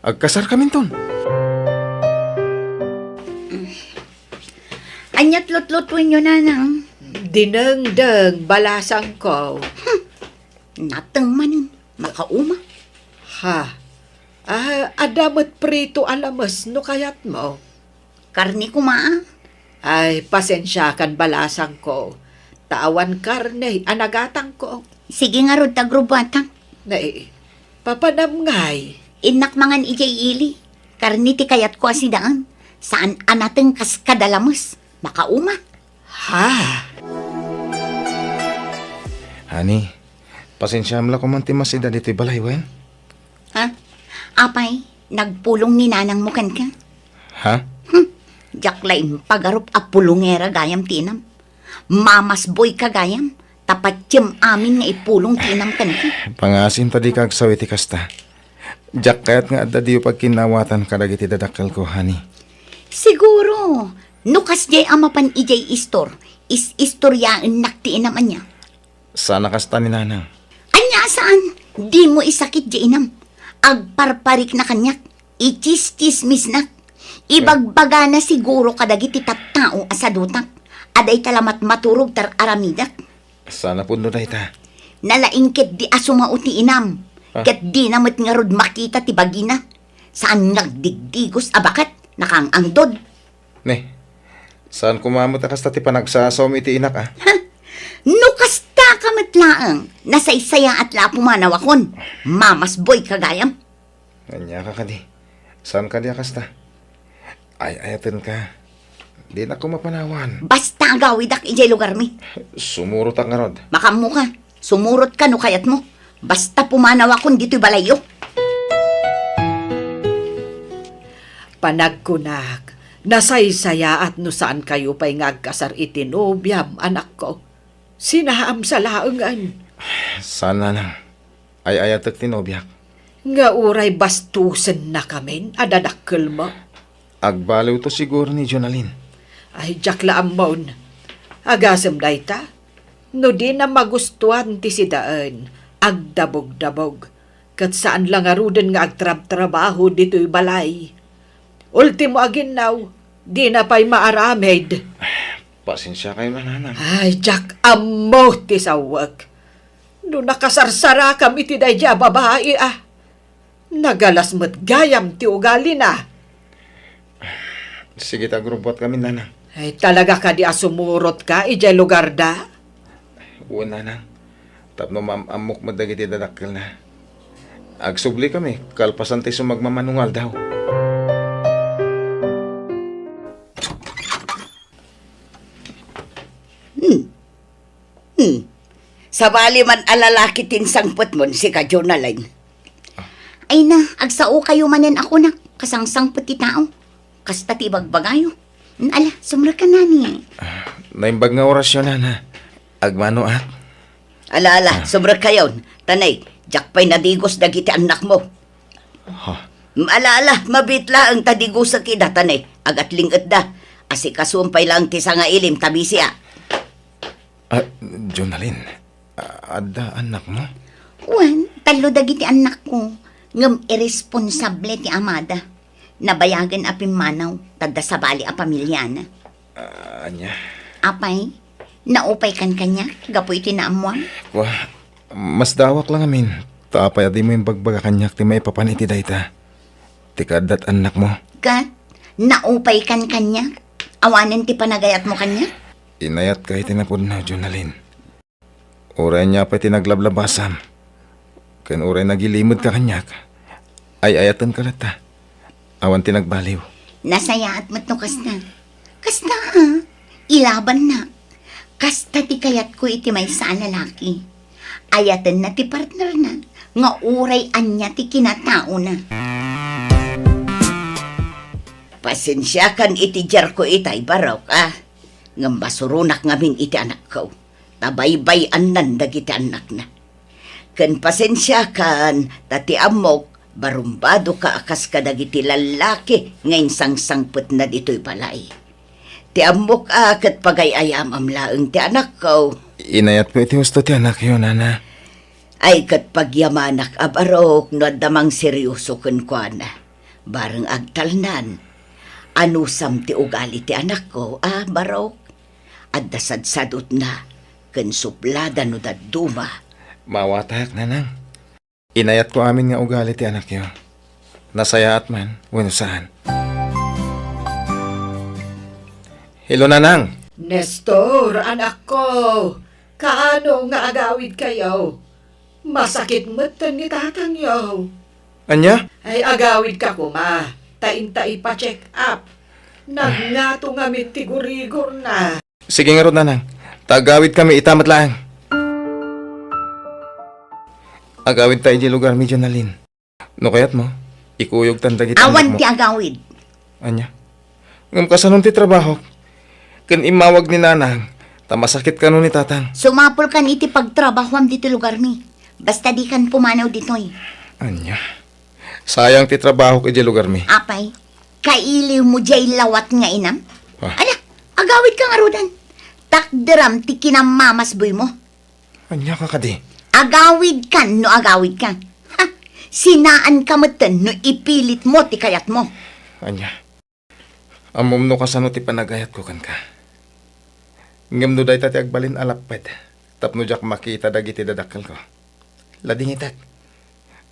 Agkasar kamin ton. Anyat lot-lotwin nyo, nanang. Dinengdeng balasang ko. Natang manin. Makauma. Ha? Adamat prito alamas no kayat mo. Karni kumaa. Ay, pasensya kan balasang ko. Tawan karne, anagatang ko. Sige nga rod tagrubatang. Papanamngay. Inak mangan ijay ili. Karni ti kayat ko asidaan. Saan anateng kas kadalamas. Makauma. Ha? Honey, pasensya mo lang ko man timasida dito'y balay, wen? Ha? Apay, nagpulong ni nanang mo kan ka? Ha? Jaklain pagarup apulongera gayam tinam. Mamas boy ka gayam. Tapat tiyem amin nga ipulong tinam kan ka. Pangasim tadi kag sawiti kasta. Jak kayat nga adda diyo pag kinawatan kadagiti dadakkel ko, honey. Siguro, nukas jay amapan ijay istoryaan naktiin naman niya. Sana kasta ni nanang. Anya saan? Di mo isakit jay inam. Agparparik na kanyak. Ichis-chismis na. Ibagbaga na siguro kadagiti tattao asadutak. Aday talamat maturog tar aramidak. Sana po no ta. Nalaingkit di asumauti inam. Ket di namat nga rod makita ti bagina. Saan nagdigdigos abakat nakangangdod. Ne, saan kumamot kasta ti panagsasom iti inak No kasta kamatlaang. Nasaysaya at lapumanaw akon. Mamas boy kagayam. Anya ka kadi. Saan ka diya kasta? Ay, ayatin ka. Di na ko mapanawan. Basta agawidak ijay lugar mi. Sumurot ang ngarod. Makamu ka. Sumurot ka no kayat mo. Basta pumanaw akon dito'y balayo. Panagkunak. Nasaysaya at no saan kayo pa'y ngagkasar itinobyam, anak ko. Sinaam sa laengan. Sana nang. Ay, ayatak tinobyak. Nga uray bastusen na kamin, adadakkel mo. Agbaliw to siguro ni Jonalyn. Ay, jakla amon. Agasem dayta. No di na magustuhan ti sidaan. Agdabog-dabog. Kat saan lang aruden nga agtrab-trabaho dito'y balay. Ultimo aginaw, di na pa'y maaramed. Pasensya kayo na nanang. Ay, jak amo ti sawag. No nakasarsara kami ti dayja babae Nagalas mo't gayam ti ugali na. Sige tagrubot kami nanang. Ay, talaga ka di asumurot ka, ijay lugar da? Uwan nanang. Tapno amok madagiti dadakkel na. Agsubli kami, kalpasan tayo sumagmamanungal daw. Sa bali man alalaki tinsangpot mo si ka Jonaline. Ay na, agsao kayo manen ako na. Kasangsang pati tao. Kasta ti bagbagayo. Ala, sumra ka na ni. Naimbag nga orasyon na. Agmano at. Ala, sobra kayon. Tanay, jakpay nadigos dagiti anak mo. Ala, mabitla ang tadigos sa kida, tanay. Agat lingat da. Asikasumpay lang ti nga ilim, tabi siya. Jonalyn, ada anak mo? Wan, talo dagiti anak ko. Ngam irresponsable ti amada. Nabayagan apim manaw, tadda sa bali a pamilyana. Anya? Apay, naupay kan kanya, gapoy tinaamuan. Wah, mas dawak lang amin. Taapay adi mo yung bagbaga kanyak ti may papaniti dayta. Ti kadat anak mo. Kat, naupay kan kanya. Awanan ti panagayat mo kanya. Inayat kay tinapod na, Jonalyn. Uray niya pa tinaglablabasam. Kan uray nagilimod ka kanyak. Ay ayatan ka lata. Awan tinagbaliw. Nasayaat mo't no kasta. Kasta ha, ilaban na. Kasta ti kayat ko iti may sa lalaki. Ayatan na ti partner na. Nga uray anya ti kinatao na. Pasensya kan iti jar ko itay barok, Ngam basurunak ngamin iti anak ko. Tabaybay anan dagiti anak na. Kan pasensya kan, tati amok, barumbado ka akas ka dagiti lalaki, ngayon sangsangput na dito'y balay. Ti amok kat pagayayam amlaeng ti anak ko. Inayat ko iti gusto ti anak yun, nana. Ay kat pagyamanak abarok, no damang seryoso kun kwa na. Bareng agtalnan. Anusam ti ugali ti anak ko, barok. At dasadsadot na, ken suplada no daduma. Mawatak, nanang. Inayat ko amin nga ugali ti anak yun. Nasayaat man, wano saan. Hello, nanang. Nestor, anak ko, kaano nga agawid kayo? Masakit matan ni tatang yo. Anya? Ay agawid ka kuma, tainta ipa-check up. Nagngato nga mitigurigor na. Sige nga ron, nanang. Tagawid kami, itamat lang. Agawid tayo di lugar mi, Jonalyn. No kayat mo, ikuyog tanda kita Awan mo. ti agawid. Anya? Ngam kasanon ti trabaho. Kan imawag ni nanang, tamasakit ka nun ni tatang. Sumapol kan iti pagtrabahom dito lugar mi. Basta di kan pumanaw ditoy. Anya? Sayang ti trabaho ka di lugar mi. Apay, kailiw mo jay lawat nga inam. Ah. Ala, agawid ka nga rodan. Takderam ti kinamamasboy mo. Anya ka kadi? Agawid kan no agawid ka. Ha, sinaan ka matan no ipilit mo ti kayat mo. Anya? Amom no kasano ti panagayat ko kan ka. Ngam no day tati agbalin alapet. Tapno jak makita dagiti dadakkel ko. Lading itak.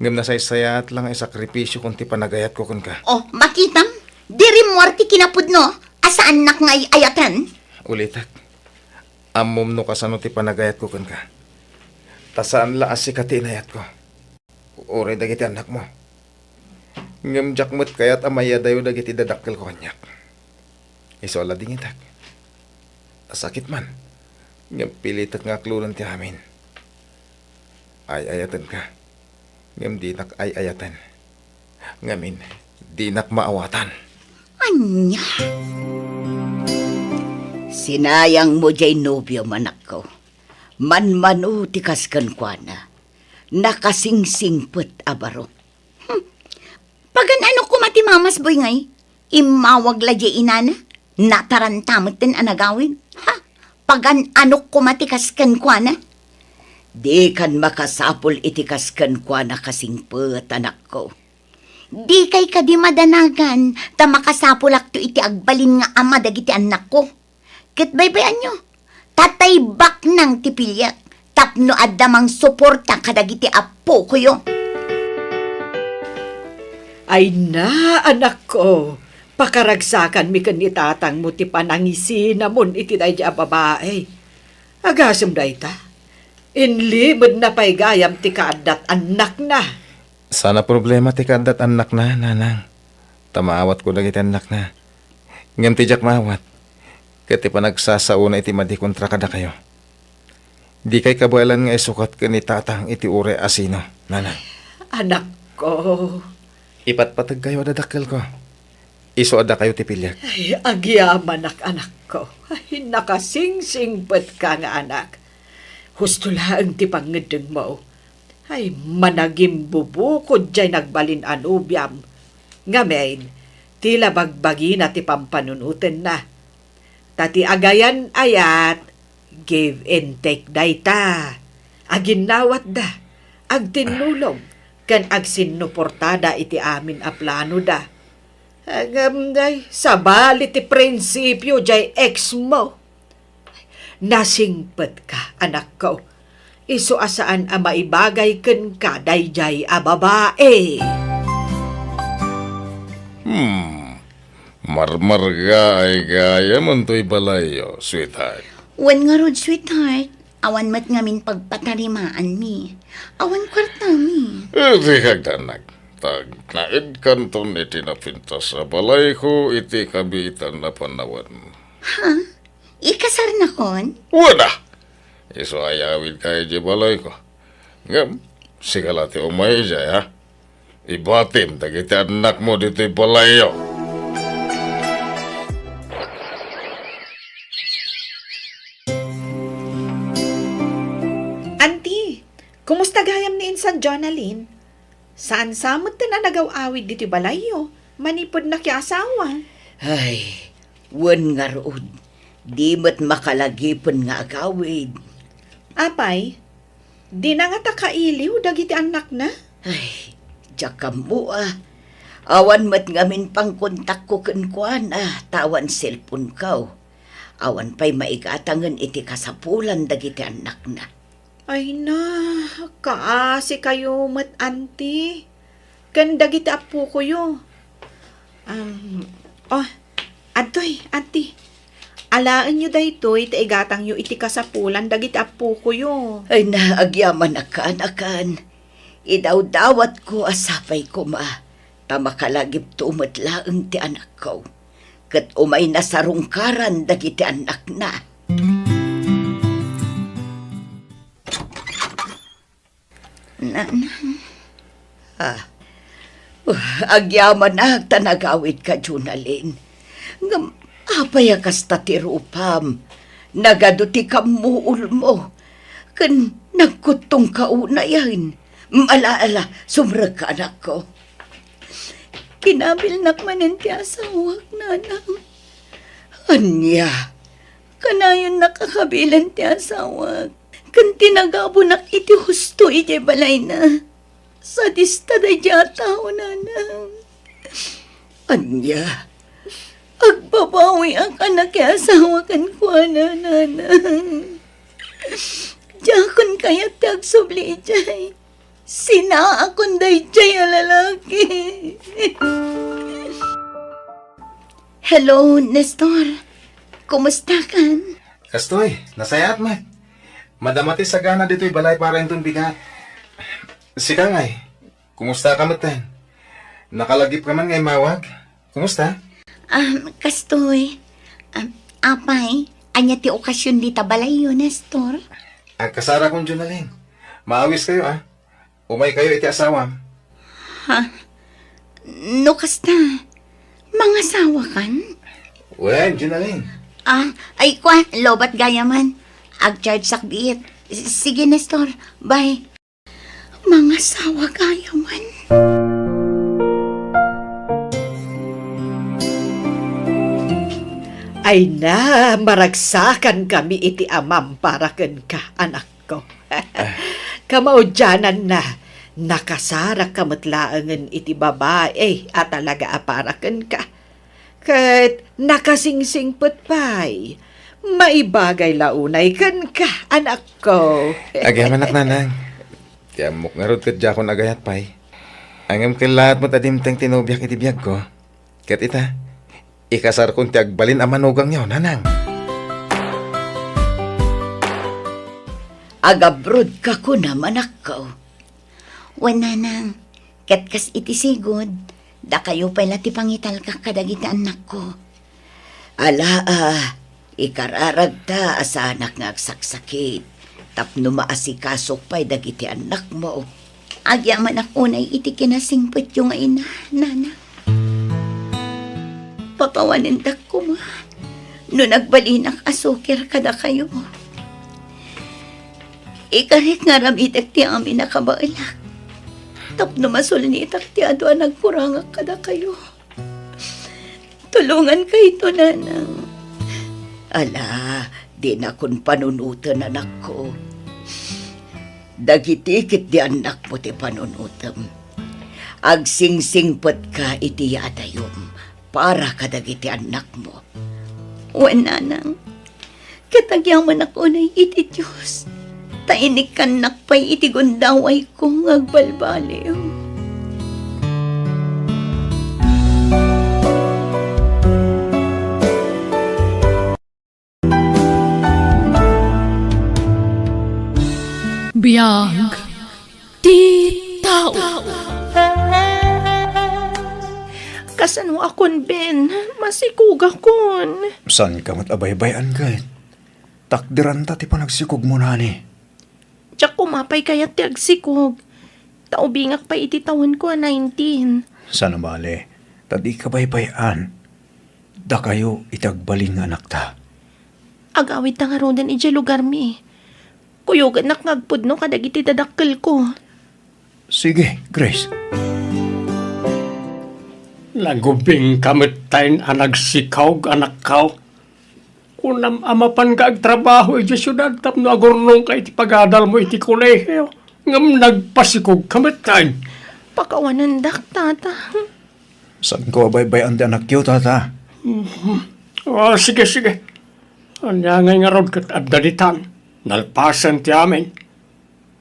Ngam nasaysayat lang ay sakripisyo kung ti panagayat ko kan ka. Oh, makitam, diri mo arti kinapudno. Asaan nak nga ayatan? Ulitak. Amom no kasano ti panagayat ko kan ka. Tasaan la asikati inayat ko. Uray dagiti anak mo. Ngam jakmut kayat amaya dayo dagiti dadakkel ko kanyak. Iso lading itak. Sakit man. Ngam pilitak nga klunan ti amin. Ay ayatan ka. Ngam di nak ay ayatan. Ngamin, di nak maawatan. Anya, Sinayang mo jay nobyo manak ko. Manmanu tikas kan kwa na. Nakasingsingput abaro. pagan ano ko mati mamasboy ngay? Imawag la jay inana? Natarantamot din anagawin? Ha? Pagan ano ko mati kaskan kwa na? Di kan makasapol itikas kan kwa na kasingput anak ko. Di kay kadi madanagan, ta makasapulak to iti agbalin nga ama dagiti anak ko. Ket baybayan nyo, tatay bak nang tipilyak, tapno adamang suporta kadagiti apo ko yo. Ay na, anak ko. Pakaragsakan mi kan ni tatang mo ti panangisi namon iti day a babae. Agasem day ta. Inlimod na pa'y gayam ti kaadat anak na. Sana problema ti kadat anak na, nanang. Tamaawat ko dagiti anak na. Ngam ti jak maawat. Kati pa nagsasauna iti madi kontra kada kayo. Di kay kabalan nga isukat ka ni tatang iti ure asino, nanang. Anak ko, Ipatpatag kayo adadakkel ko. Iso ada kayo ti pilyak. ay, agyaman anak ko. Ay, nakasingsingpet ka nga anak. Husto lang ti pangedeng mo. Ay, managim bubukod jay nagbalin anubyam. Ngamen, tila bagbagi na ti pampanunutin na. Tati agayan ayat, give and take dayta. Aginawat da, agtinulong, kan agsinuportada iti amin a plano da. Agamday, sabali ti prinsipyo jay ex mo. Nasingpet ka, anak ko. Isu asaan a maibagay ken ka dayjay a babae. Marmarga ay gaya man to'y balayo, sweetheart. Wan nga rod, sweetheart. Awan mat ngamin pagpatarimaan mi. Awan kwarta mi. Iti kagdanak. Tagnaid kanton iti napintas sa balay ko, iti kabitan na panawan. Ikasar na kon? Wala! Iso ayawid kayo di balay ko. Ngam, sigalati umay jay ha. Ibatim, dagiti anak mo dito'y balayo. Auntie, kumusta gayam ni Insan Jonalyn? Saan samot na nagaw-awid dito balayo? Manipod na kya asawa. Ay, wan nga rood. Di mat makalagipon nga agawid. Apay, di na nga takailiw dagiti anak na? Ay, jaka mo Awan mat ngamin pang kontak ko kenkwan tawan cellphone kaw. Awan pa'y maigatangan iti kasapulan dagiti anak na. Ay na, kaasi kayo mat auntie. Ganda kita apo ko yo. Adoy, auntie. Alaan nyo daytoy, taigatang nyo iti kasapulan, dagiti apo ko yo. Ay naagyaman akan. Idaw-dawat ko asapay ko tamakalagip tumat laeng ti anak ko. Kat umay nasarungkaran dagiti anak na. Agyaman tanagawid ka, Junalyn. Ngam, apay akas tatirupam. Nagaduti ka muul mo. Kan nagkutong kaunayan. Malaala, sumrag ka anak ko. Kinabil nakmanin ti asawak, nanang. Anya, kanayon nakakabilan ti asawak. Kan tinagabo nak iti husto iti balay na. Sa dista da tao, nanang. Anya, agbabawi ang anak kay asawa kan ko, nanang. Diyakon kaya ti agsubli ijay. Sina akong dayjay a lalaki. Hello, Nestor. Kumusta kan? Kastoy, nasayat man. Madamati sa gana dito'y balay para yung bigat. Sika ngay, kumusta ka matan? Nakalagip ka man ngay mawag. Kumusta? Kastoy. Apay, anya ti okasyon di tabalay yun, Nestor. Ang kasara kong Junalyn. Maawis kayo Umay kayo iti asawam. No, kasta. Mga sawa kan? Wen, Junalyn. Ay kwa, lobat gaya man. Ag-charge sakbiit. Sige, Nestor. Bye. Mga sawa gaya man. Ay na, maragsakan kami iti amam para ken ka, anak ko. Kamaudyanan na, nakasara kamatlaangan iti babae at talaga aparaken ka. Kat nakasingsingput pa'y, maibagay launay ken ka, anak ko. Agyaman ak nanang. Tiyamok nga rod kat jakon agayat pa'y. Angam kay lahat mo tadimteng tinubyak iti biyag ko. Kat ita, ikasar kong tiagbalin ang manugang niyo, nanang. Agabrod ka ko naman ako. Wananang, katkas iti sigod, da kayo pala ti pangital ka kadagiti anak ko. Ala ikararag ta asa anak nga agsaksakit. Tapno maasikasok pa'y dagiti anak mo. Agyaman ako na iti kinasingpot yung ina, nana. Papawanindak ko ma. No nagbalinak asukir kada kayo. Ikarik nga ramitak ti amin nakabailak. Tapno masulnitak ti ado nagkurangak kada kayo. Tulungan kayo ito, nanang. Ala, di na kun panunutan anak ko. Dagitikit di anak mo ti panunutam. Agsingsingpot ka iti yadayom para kadagiti anak mo. Wan, nanang. Katagyaman ako na iti Diyos. Tainik kanak pa'y iti gundaway kong agbalbaliw. Biyag ti tao. Kasano akon, Ben? Masikug akon. San ka matabaybayan kahit? Takdiran ta ti panagsikog mo na ni. Tiyak kumapay kaya ti agsikog. Taubingak pa iti taon ko 19. Sana mali, tadi ka baybayan. Da kayo itagbaling anak ta. Agawit na nga rodan iti lugar mi. Kuyugan nakngagpudno kadag iti dadakkel ko. Sige, Grace. Lagubing kamit tayo anagsikaw anak kao. Kunam amapan ka agtrabaho iti syudad tapno agurnong ka iti pagadal mo iti kolehiyo. Ngam nagpasikog kamit tayo. Pakawanandak, tata. San ko baybayan ti anak yo, tata? Oh, sige, sige. Anya ngay nga rod kat abdalitan. Nalpasan ti amin.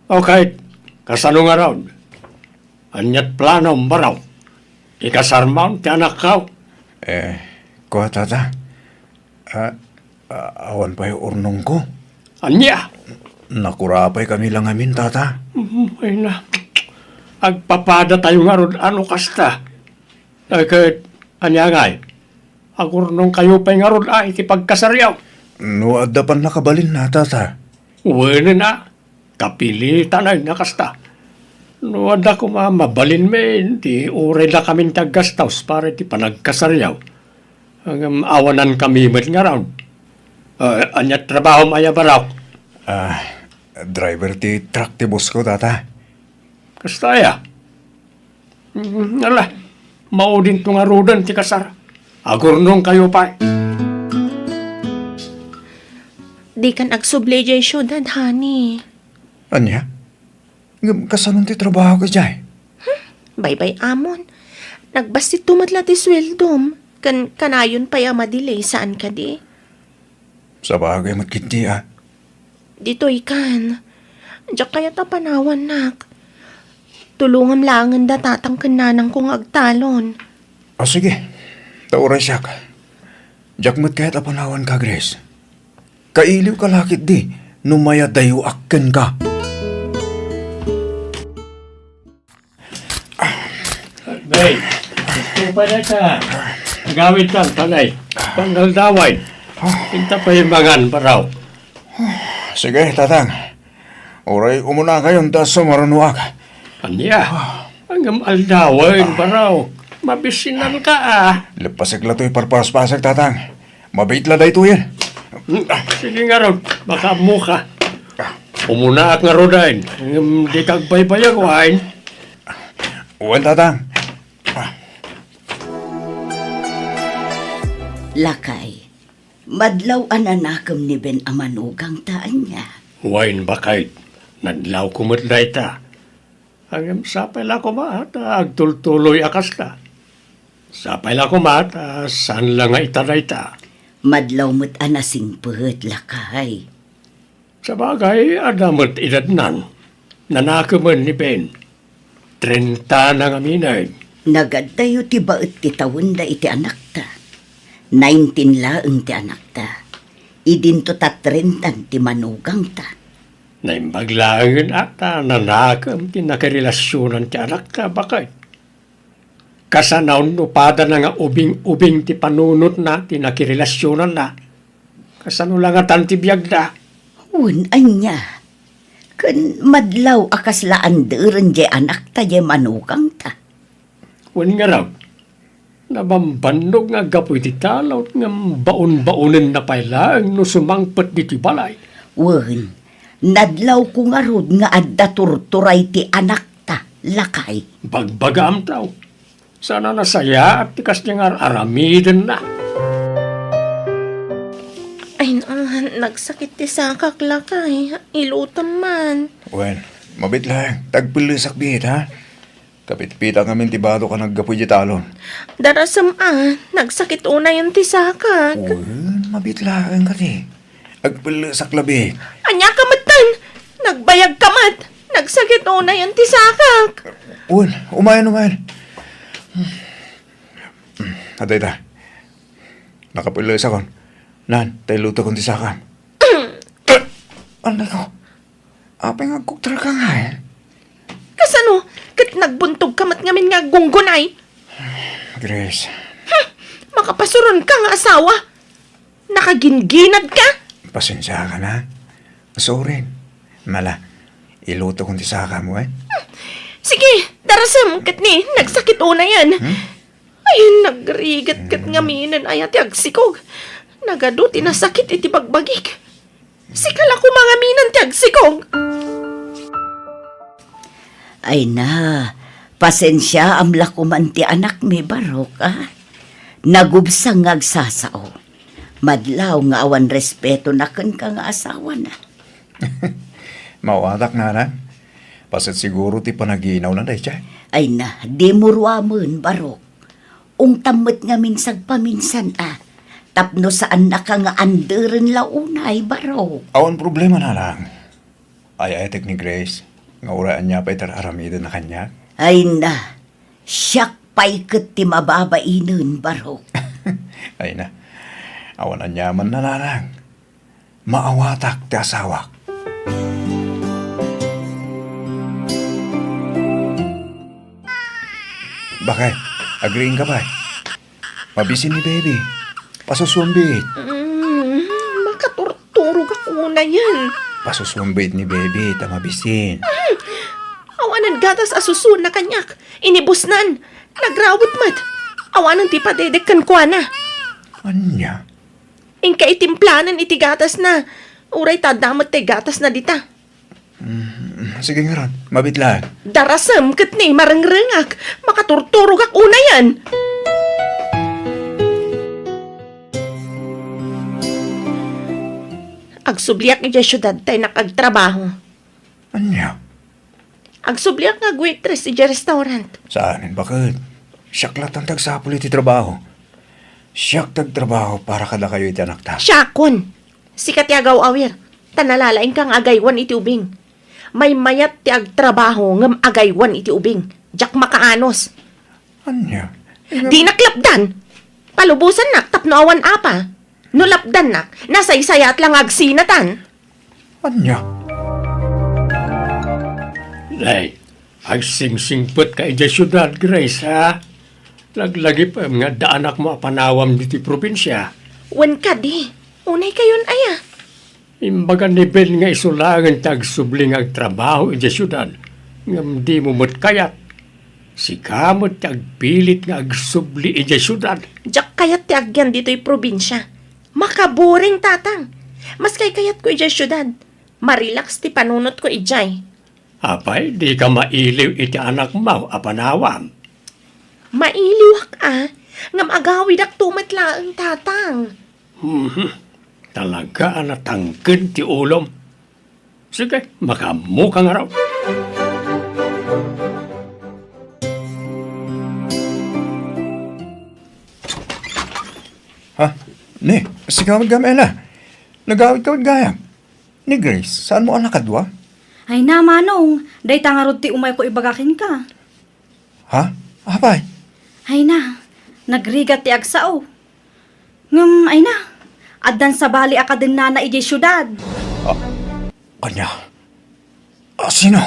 Okay, kasano nga rod? Anyat plano mbaraw. Ikasarmaw ti anak kao. Kuha, tata. Awan pa yung urnong ko. Anya? Nakurapay kami lang amin, tata. Ay na. Agpapada tayo nga rod ano kasta. Kahit anya ngay. Agurnong kayo pa nga rod iti pagkasaryaw. No, adda pan nakabalin na, tata. Uwene na. Kapilitan ay nakasta. No, ada ko mabalin me. Di ure na kami taggastaws para ti panagkasaryaw. Ang awanan kami met nga raw. Anyat trabaho maya baraw. Driver ti truck ti boss ko, tata. Kastaya. Ala, maudin to nga rodan ti kasar. Agurnong kayo pa. Di kan agsublay jay syudad, honey. Anya? Kasanong ti trabaho ka jay? Bye-bye, amon. Nagbasti tumatla ti sweldom. Kanayon pa ya madelay saan ka di? Sa bagay magkinti, Dito ikan. Diyak kaya ta panawan, nak. Tulungam langan da tatang kananang kong agtalon. Sige. Tauray siya ka. Jakmat kahit apanawan ka, Grace. Kailiw ka lakit di. Numaya dayo akken ka. Bay, ito pa na ka. Gawit lang, tanay. Pangaldaway. Pinta pa yung mangan paraw. Sige, tatang. Oray, umuna kayon ta sa marunuak. Anya, hanggang aldaway paraw. Mabisinan ka Lepasik la to'y parpas-pasag, tatang. Mabait la day to yan. Sige nga ron, baka muka. Umuna ak nga rodain. Di kag baybayag wain. Uwan, tatang. Lakay, madlaw ananakam ni Ben amanugang taan niya. Wain bakay. Nadlaw kumutday ta. Hanggang sapay la kumata, agtultuloy akas ta. Sapay la kumata, saan lang nga itaray ta. Madlaw mo't anasing puhet, lakay. Sa bagay, adamot idadnan. Nanakaman ni Ben. 30 na nga minay. Nagad tayo ti baet ti tawon da iti anak ta. 19 laeng ti anak ta. Idinto ta 30 ti manugang ta. Naimbaglaangan ata nanakam tinakarelasyonan ti anak ta bakay. Kasanaw upada na nga ubing-ubing ti panunot na tinakirelasyonan na. Kasano lang atan ti biyag na. Uwan anya, Kan madlaw akas laanderen je anak ta je manukang ta. Wan nga raw, nabambanog nga gapoy ti talaw nga baon-baonen na pailaang no sumangpet di ti balay. Wen, nadlaw ko nga rod nga adda turturay ti anak ta, lakay. Bagbagam taw. Sana nasaya at tikas niya nga aramiden na. Ay, nagsakit ti sakak lakay. Ilutan man. Well, mabit lang. Tagpilisak bihit, ha? Kapit-pita kami tibado ka naggapoy di talon. Darasam nagsakit una yung ti sakak. Well, mabit lang ka di. Agpilisak labi. Anya kamatan! Nagbayag kamat! Nagsakit una yung ti sakak. Well, umayan. Atay. Nakapilisak kon. Nan, tayo luto kong tisakam. Ano ko? Apay nga kuktra ka nga eh. Kasano? Kat nagbuntog kamat ngamin nga gunggunay. Grace, Makapasuron ka nga asawa. Nakaginginad ka. pasensya ka na. Sorry. Mala, iluto kong tisaka mo eh. Sige, darasam kat ni. Nagsakit una yan. Ay, nagrigat kat ngaminan ay ati agsikog. Nagado tinasakit iti bagbagik. Sikala ko mga minan ti agsikog. Ay na, pasensya amla ko man ti anak mi barok, Nagubsang ngagsasao. Madlaw nga awan respeto na kan ka nga asawa na. Mawatak na na. Pasit siguro ti panaginaw na day siya. Ay na, di murwamon barok. Ung tammet nga minsag paminsan Tapno saan na ka nga anderen launay barok. Awan problema na lang. Ay ni Grace. Nga uraan niya pa itararamidan na kanya. Ay na, siyak pa'y ket ti mababainen barok. Ay na. Awan na nyaman na lang. Maawatak ti asawak. Bakay, agreeing ka ba? Mabisin ni baby. Pasusumbit. Makaturturog ako na yan. Pasusumbit ni baby, tamabisin. Awanan gatas asusun na kanyak. Inibusnan. Nagrawot mat. Awanan ti padedekkan kwa na. Anya? Ingka itimplanan iti gatas na. Uray tadamot ti gatas na dita. Sige nga ron, mabit lang. Darasam kat ni marangrangak. Makaturturog ako na yan. Agsubliak ni syudad tayo nakagtrabaho. Anya? Agsubliak nga waitress di restaurant. Saanin bakit? Siyak latang tagsapul iti trabaho. Siyak tagtrabaho para kada kayo iti anak ta. Siyakon. Sikat yagaw awir. Tanalalaing kang agaywan iti ubing. May mayat ti agtrabaho ngam agaywan iti ubing. Jak makaanos. Anya? Di naklapdan. Palubusan nak tapno awan apa. No lapdan nak. Nasaysayat lang agsinatan. Anya? Lay, agsingsingpet ka ija syudad, Grace, ha? Laglagi pa nga daanak mo panawam diti probinsya. Wan ka di. Unay kayon aya. Imbaga nivel nga isulangan tagsubling ag trabaho ija syudad. Ngam di mo mo't kayat. Si kamot tagpilit nga agsubli ija syudad. Jak kayat ti agyan dito'y probinsya. Makaboring tatang. Mas kayat ko ijay syudad. Marilax ti panunot ko ijay. Apay, di ka mailiw iti anak mo, apanawam. Mailiwak ngam agawid ak tumatla ang tatang. Talaga natangkin ti ulom. Sige, makamu ka nga raw. Ha? Ni, sigawad gamela. Nagawid-kawid gayam. Ni Grace, saan mo anak kadwa? Ay na, Manong. Day tangarod ti umay ko ibagakin ka. Ha? Apay? Ay na, nagrigat ti agsao. Ngam, ay na, addan sa bali akadin na na ijay syudad. Kanya? Sino?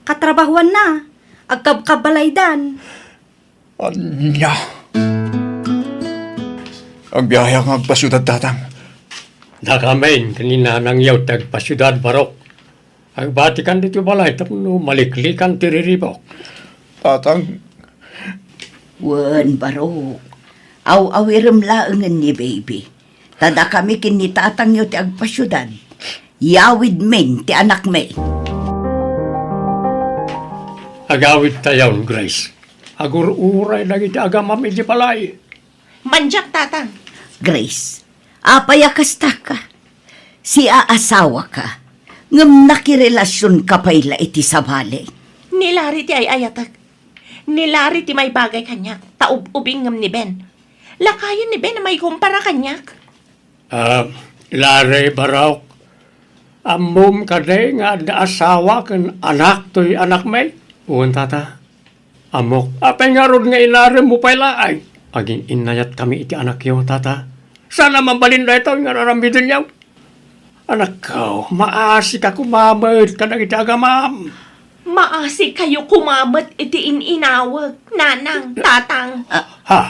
Katrabahuan na, agkabkabalaydan. Anya? Ang biyaya nga agpasyudad tatang. Nakamain kanina nang yaw tagpasyudad barok. Agbatikan dito balay, tapno maliklikan tiriribok. Tatang, Wan, baro. Aw-awiram laangan ni baby. Tada kami kinitatang nyo ti agpasyudad. Yawid men ti anak me. Agawit tayon, Grace. Agur-uray lagi ti agamam iti balay. Manjak, tatang. Grace, apayakasta ka. Si aasawa ka. Ngam nakirelasyon ka payla iti sabali. Nilari ti ay ayatag. Nilari ti may bagay kanyak. Taub-ubing ngam ni Ben. Lakayan ni Ben na may kumpara kanyak. Lare baraw. Amom ka de nga da asawa kan anak to'y anak may. Uwan tata. Amok. Apay nga ron nga ilare mo pala ay. Aging inayat kami iti anak yo, tata. Sana mabalin na ito nga raramidin niyaw. Anak ko, maasi ka kumamad ka na iti agamam. Maasi kayo kumamat iti inawag. Nanang, tatang. Ha?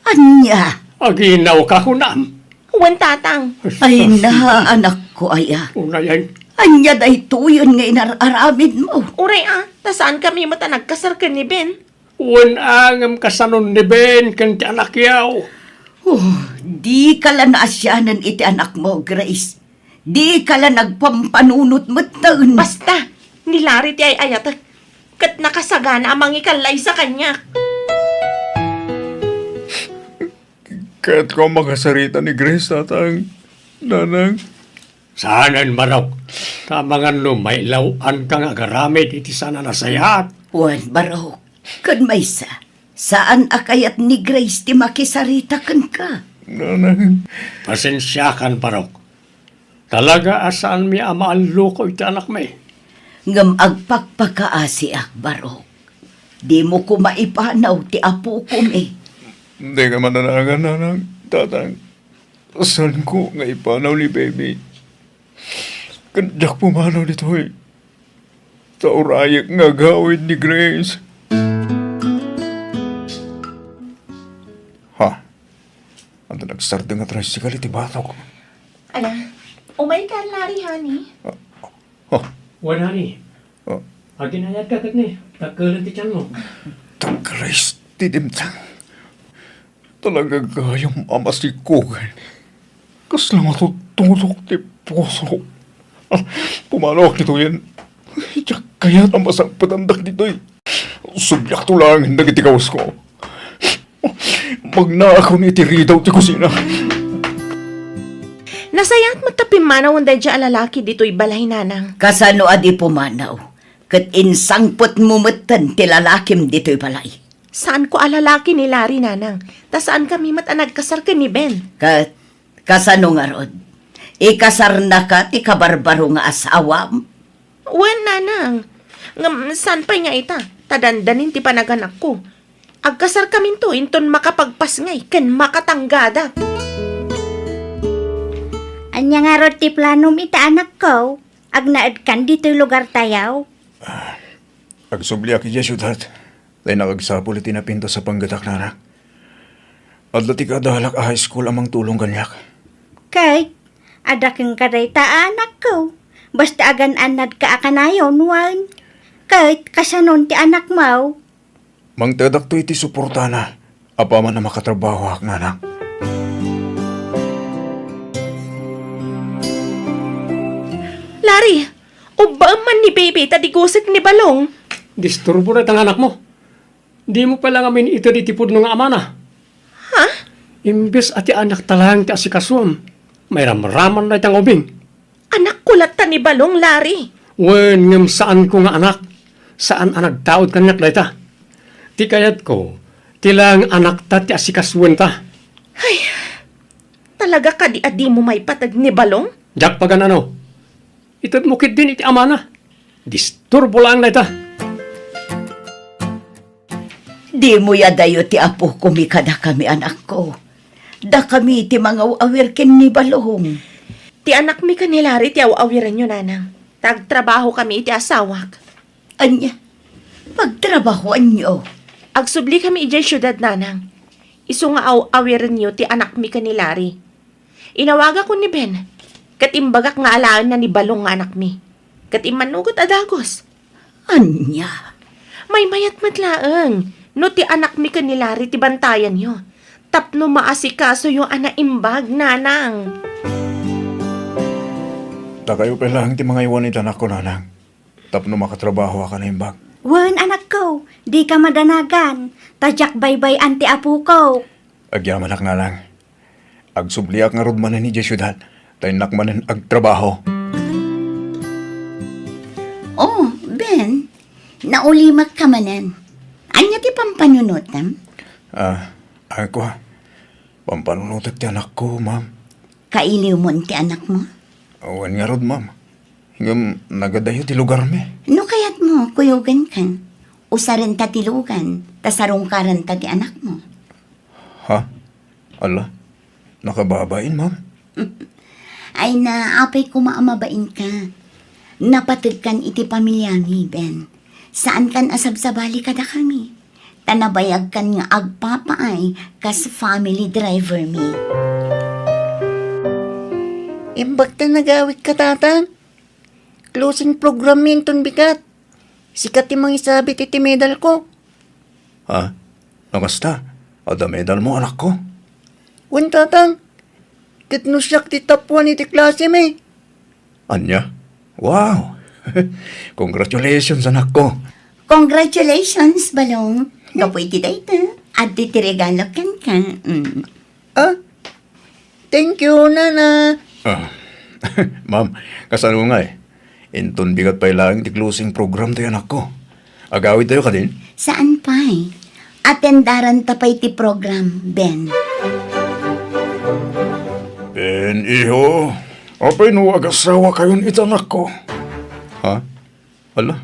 Anya, Aginaw ka kunam. Uwan, tatang. ay na anak ko aya. Unayan. Anya day tuyon nga inararamid mo. Uray tasaan kami mata nagkasar ka ni Ben? Uwan angam kasanon ni Ben kan ti anak yaw. Di ka la naasyanan iti anak mo, Grace. Di ka la nagpampanunot mo taon. Basta, nilari ti ay ayatag. Kat nakasagana amang ikalay sa kanya. kaya't ko makasarita ni Grace, tatang. Nanang, Saanan marok. Tamangan no, may lawan ka nga garamit iti sana nasayat. Juan Barok, kan maysa, saan akayat ni Grace ti makisarita kan ka? nanang. Pasensya kan parok. Talaga asaan mi amaallo ko iti anak may. Ngam agpakpakaasi Barok. Di mo ko maipanaw ti apo ko me. Hindi ka mananagan, nanang. Tatang, saan ko nga ipanaw ni baby? Kandak pumanaw dito eh. Taurayak nga gawin ni Grace. Ha? Ando nag-start nga tricycle iti batok. Ala, umay ka, Larry, honey. Oh, Wala ni. oh. Aginayat ka kat ni. Tagkalan ti tiyan mo. Tang Grace, tidimtang. Talaga gayong amasikugan. Kas lang matutulok ti puso. Pumanok nito yan. Kaya namasang patandak dito eh. Subyak to lang hindi iti kawas ko. Magnakaw ni iti ridaw ti kusina. Nasayat matapimanaw ang dadya alalaki dito'y balay, nanang. Kasano adi pumanaw? Kat insangpot mumutan ti lalakim dito'y balay. Saan ko alalaki ni Larry, nanang? Ta saan kami mata nagkasar ka ni Ben? Kat kasano nga rod? Ikasar na ka ti kabarbaro nga asawam. Uwan, nanang. Saan pa nga ita? Tadandanin ti panaganak ko. Agkasar kami to, inton makapagpas ngay, ken makatanggada. Anya nga ro ti planom ita anak ko. Agnaad kan dito'y lugar tayaw. Agsubli aki dya syudad. Dahil nakagsapul iti napinto sa panggatak nanak. Adla ti kadalak a high school amang tulong ganyak. Kay, adaking kaday ta anak ko. Basta agan anad ka akanayon, wan. Kay, kasanon ti anak mo. Mang tadak to iti suportana. Apa man na makatrabaho ak nanak. Larry, uba man ni baby, tadigusik ni Balong. Disturbo na tang anak mo. Di mo pala ngamin ito ditipod ng ama na. Ha? Imbes ati anak talang ti asikasuam. May ramraman na itang ubing. Anak kulat ta ni Balong, Larry. Wen ngem saan ko nga anak? Saan anak taod kanyak dayta? Ti kayat ko, tilang anak ta ti asikasuan ta. Talaga ka di mo may patag ni Balong? Jak pagan ano? Ito't mukit din iti ama na. Disturbo lang dayta. Di mo yadayo ti apo kumikada kami anak ko. Da kami ti mga awirkin ni Balong. Ti anak mi ka ni Larry, ti awawiran nyo, nanang. Tagtrabaho kami iti asawak. Anya, pagtrabahoan nyo. Agsubli kami ijay syudad, nanang. Isu nga awiran nyo ti anak mi ka ni Larry. Inawaga ko ni Ben. Katimbagak nga alaan na ni Balong nga anak mi. kat imanugot adagos. Anya? May mayat matlaeng. No ti anak mi kanilari ti bantayan yo. Tapno maasikaso yung anaimbag, nanang. Takayo pa lang ti mga iwan itanak ko, nanang. Tapno makatrabaho ka na imbag. Wan, anak ko, di ka madanagan. Tadyak baybay anti apu ko. Agyamanak nga lang. Agsubliak nga rod manan ni Jesyudad. Taynak manan agtrabaho. Oh, Ben, naulimak ka manan. Anya ti pampanunutam? Ako, pampanunutat ti anak ko, ma'am. Kailiw mo ti anak mo? Awan nga rod, ma'am. Hingam nagadayo ti lugar me. No kayat mo, kuyugan ka. Usarin ta tilugan, tasarungkaran ta ti anak mo. Ha? Ala, nakababain, ma'am. Ay na, apay ko maamabain ka. Napatid kan iti pamilyami, Ben. Saan kan asabsabali kada kami? Tanabayag kan nga agpapaay kas family driver mi. Imbag ta nagawit ka, tatang. Closing program minton bigat. Sikat ti mga isabit iti medal ko. Ha? Nakasta? Ada medal mo, anak ko. Wan, tatang. Kitnusyak ti top 1 iti klase mi. Anya? Wow! Congratulations, anak ko. Congratulations, Balong. Gapoy ti dayta. At ti regalo kan ka. Thank you, nana. Ma'am, kasano nga eh. Inton bigat pa ilang ti closing program tayo, anak ko. Agawid tayo ka din? Saan pa eh? Atendaran tapay ti program, Ben. Ben, iho. Apay no, agasawa kayon itanak ko. Ha? Ala?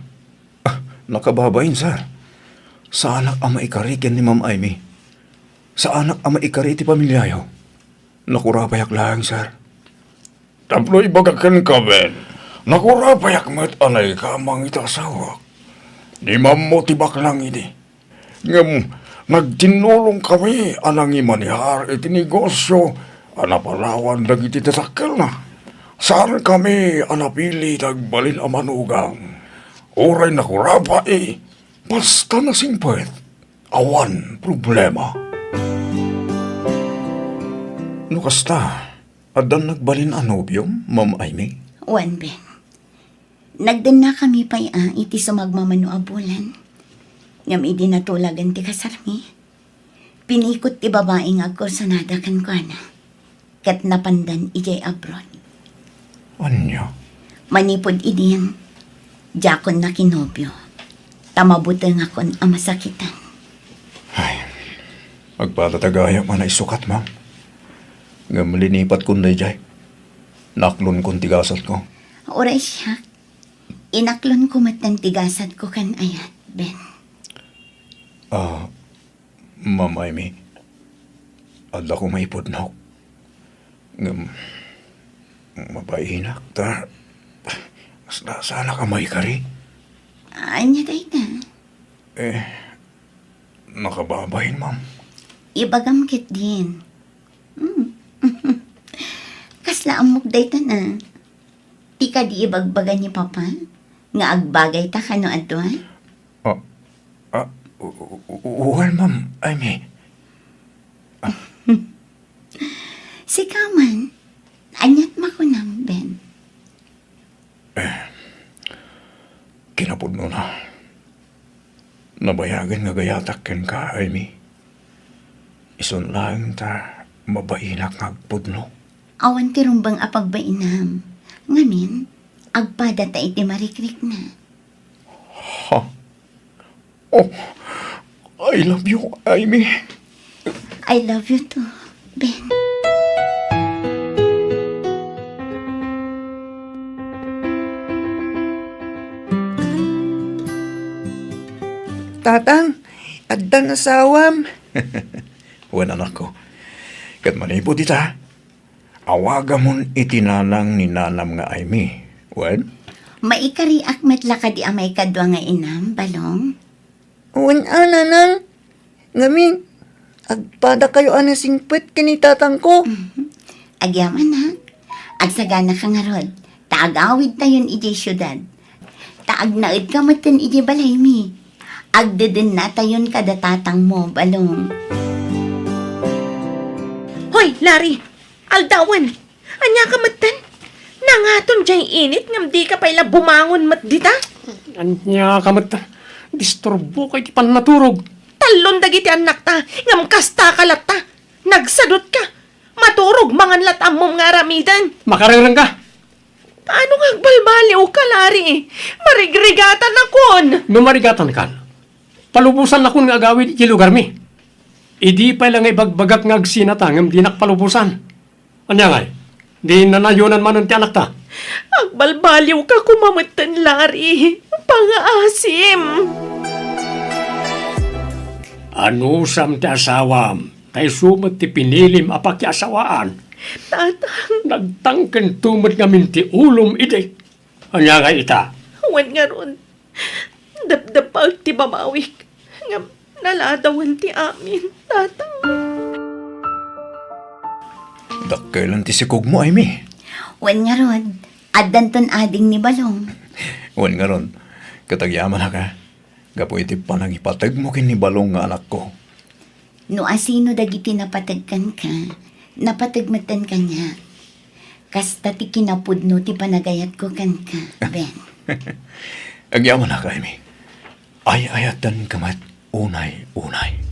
Nakababain, sir. Sa anak ang maikarikin ni Ma'am Amy. Sa anak ang maikari ti pamilyayo. Nakurapayak lang, sir. Tapno ibagakan ka, Ben. Nakurapayak mo't anay ka mang itasawa. Ni Ma'am mo tibak lang ini. Ngam, nagtinulong kami anang imanihar iti negosyo. Anapalawan dagiti tatakal na. Saan kami anapili tagbalin ang manugang. Oray na kurapa basta na simpwet. Awan problema. Nukasta, adan nagbalin ang nobyong, Ma'am Amy? Wan, Ben. Nagdan na kami pa'y iti sumagmamano abulan. Ngam idi natulagan ti kasarmi. Pinikot ti babaeng agkursanada kan ko na. Kat napandan ijay abroad. Anya? Manipod idiyan. Jakon na kinobyo. Tamabutang akon ang masakitan. Ay, magpatatagaya man ay sukat, ma'am. Ngam linipat kun na jay. Naklon kun tigasat ko. Oray siya. Inaklon ko matang tigasat ko kan ayat, Ben. Ma'am Amy. Adla ko maipod na. Ngam, mapainak ta. Sana ka may kari. Anya day na. Nakababahin, ma'am. Ibagam kit din. Kasla amok day ta na. Di ka di ibagbagan ni Papa? Nga agbagay ta ka no adwan? Well, ma'am, Amy. Si Kaman, anyat makunam, Ben. Kinapod mo na. Nabayagan nga gayatak ken ka, Amy. Ison lang ta mabainak ngagpudno. Awan ti rumbang apagbainam. Ngamin, agpada ta iti marikrik na. Ha? Oh, I love you, Amy. I love you too, Ben. Tatang, addan asawam. Wan anak ko. Kat manipod ita. Awaga mon itinanang ni nanam nga Amy. Wan? Maikari akmet laka di amay kadwa nga inam, Balong. Wan nanang. Ngamin, agpada kayo anasingpet kini tatang ko. Agyaman na. Agsagana ka nga rod. Taagawid tayon ijay syudad. Taag naid ka matan iji balay mi. Agdeden na tayon kada tatang mo, balong. Hoy, Larry! Aldawan! Anya ka matan? Nangaton dyan init ngam di ka pala bumangon mat dita? Anya kamat, disturbo kay ti pan naturog. Talon dagiti anak ta, ngam kasta kalat ta. Nagsadot ka. Maturog mangan latam mong nga ramidan. Makarengreng ka. Paano nga agbalbaliw ka, Larry? Marigrigatan akon. Numarigatan kan. Palubusan na kun nga agawid iti lugar mi. Idi pa lang ibagbagak nga agsinatangam di nakpalubusan. Anya nga, di nanayunan man ti anak ta. Agbalbaliw ka kumamatan, Larry. Pangaasim. Ano sam ti asawam? Tay sumat ti pinilim apak ti asawaan. Tatang, Nagtangken tumot nga minti ulom iti. Anya nga ita? huwan nga ron. Dapdapag ti babawik. Ngam naladawan ti amin, tatang. Dakailan ti sikog mo, Amy. Wen nga ron, addan ton ading ni balong. Wan nga ron, katagyaman na ka. Gapo iti panang ipatag mo kin ni Balong nga anak ko. No asino dagiti napatagkan ka, napatagmatan ka niya. Kasta ti kinapudno ti panagayat ko kan ka, Ben. Agyaman na ka, Amy. Ay-ayatan ka mat unay-unay.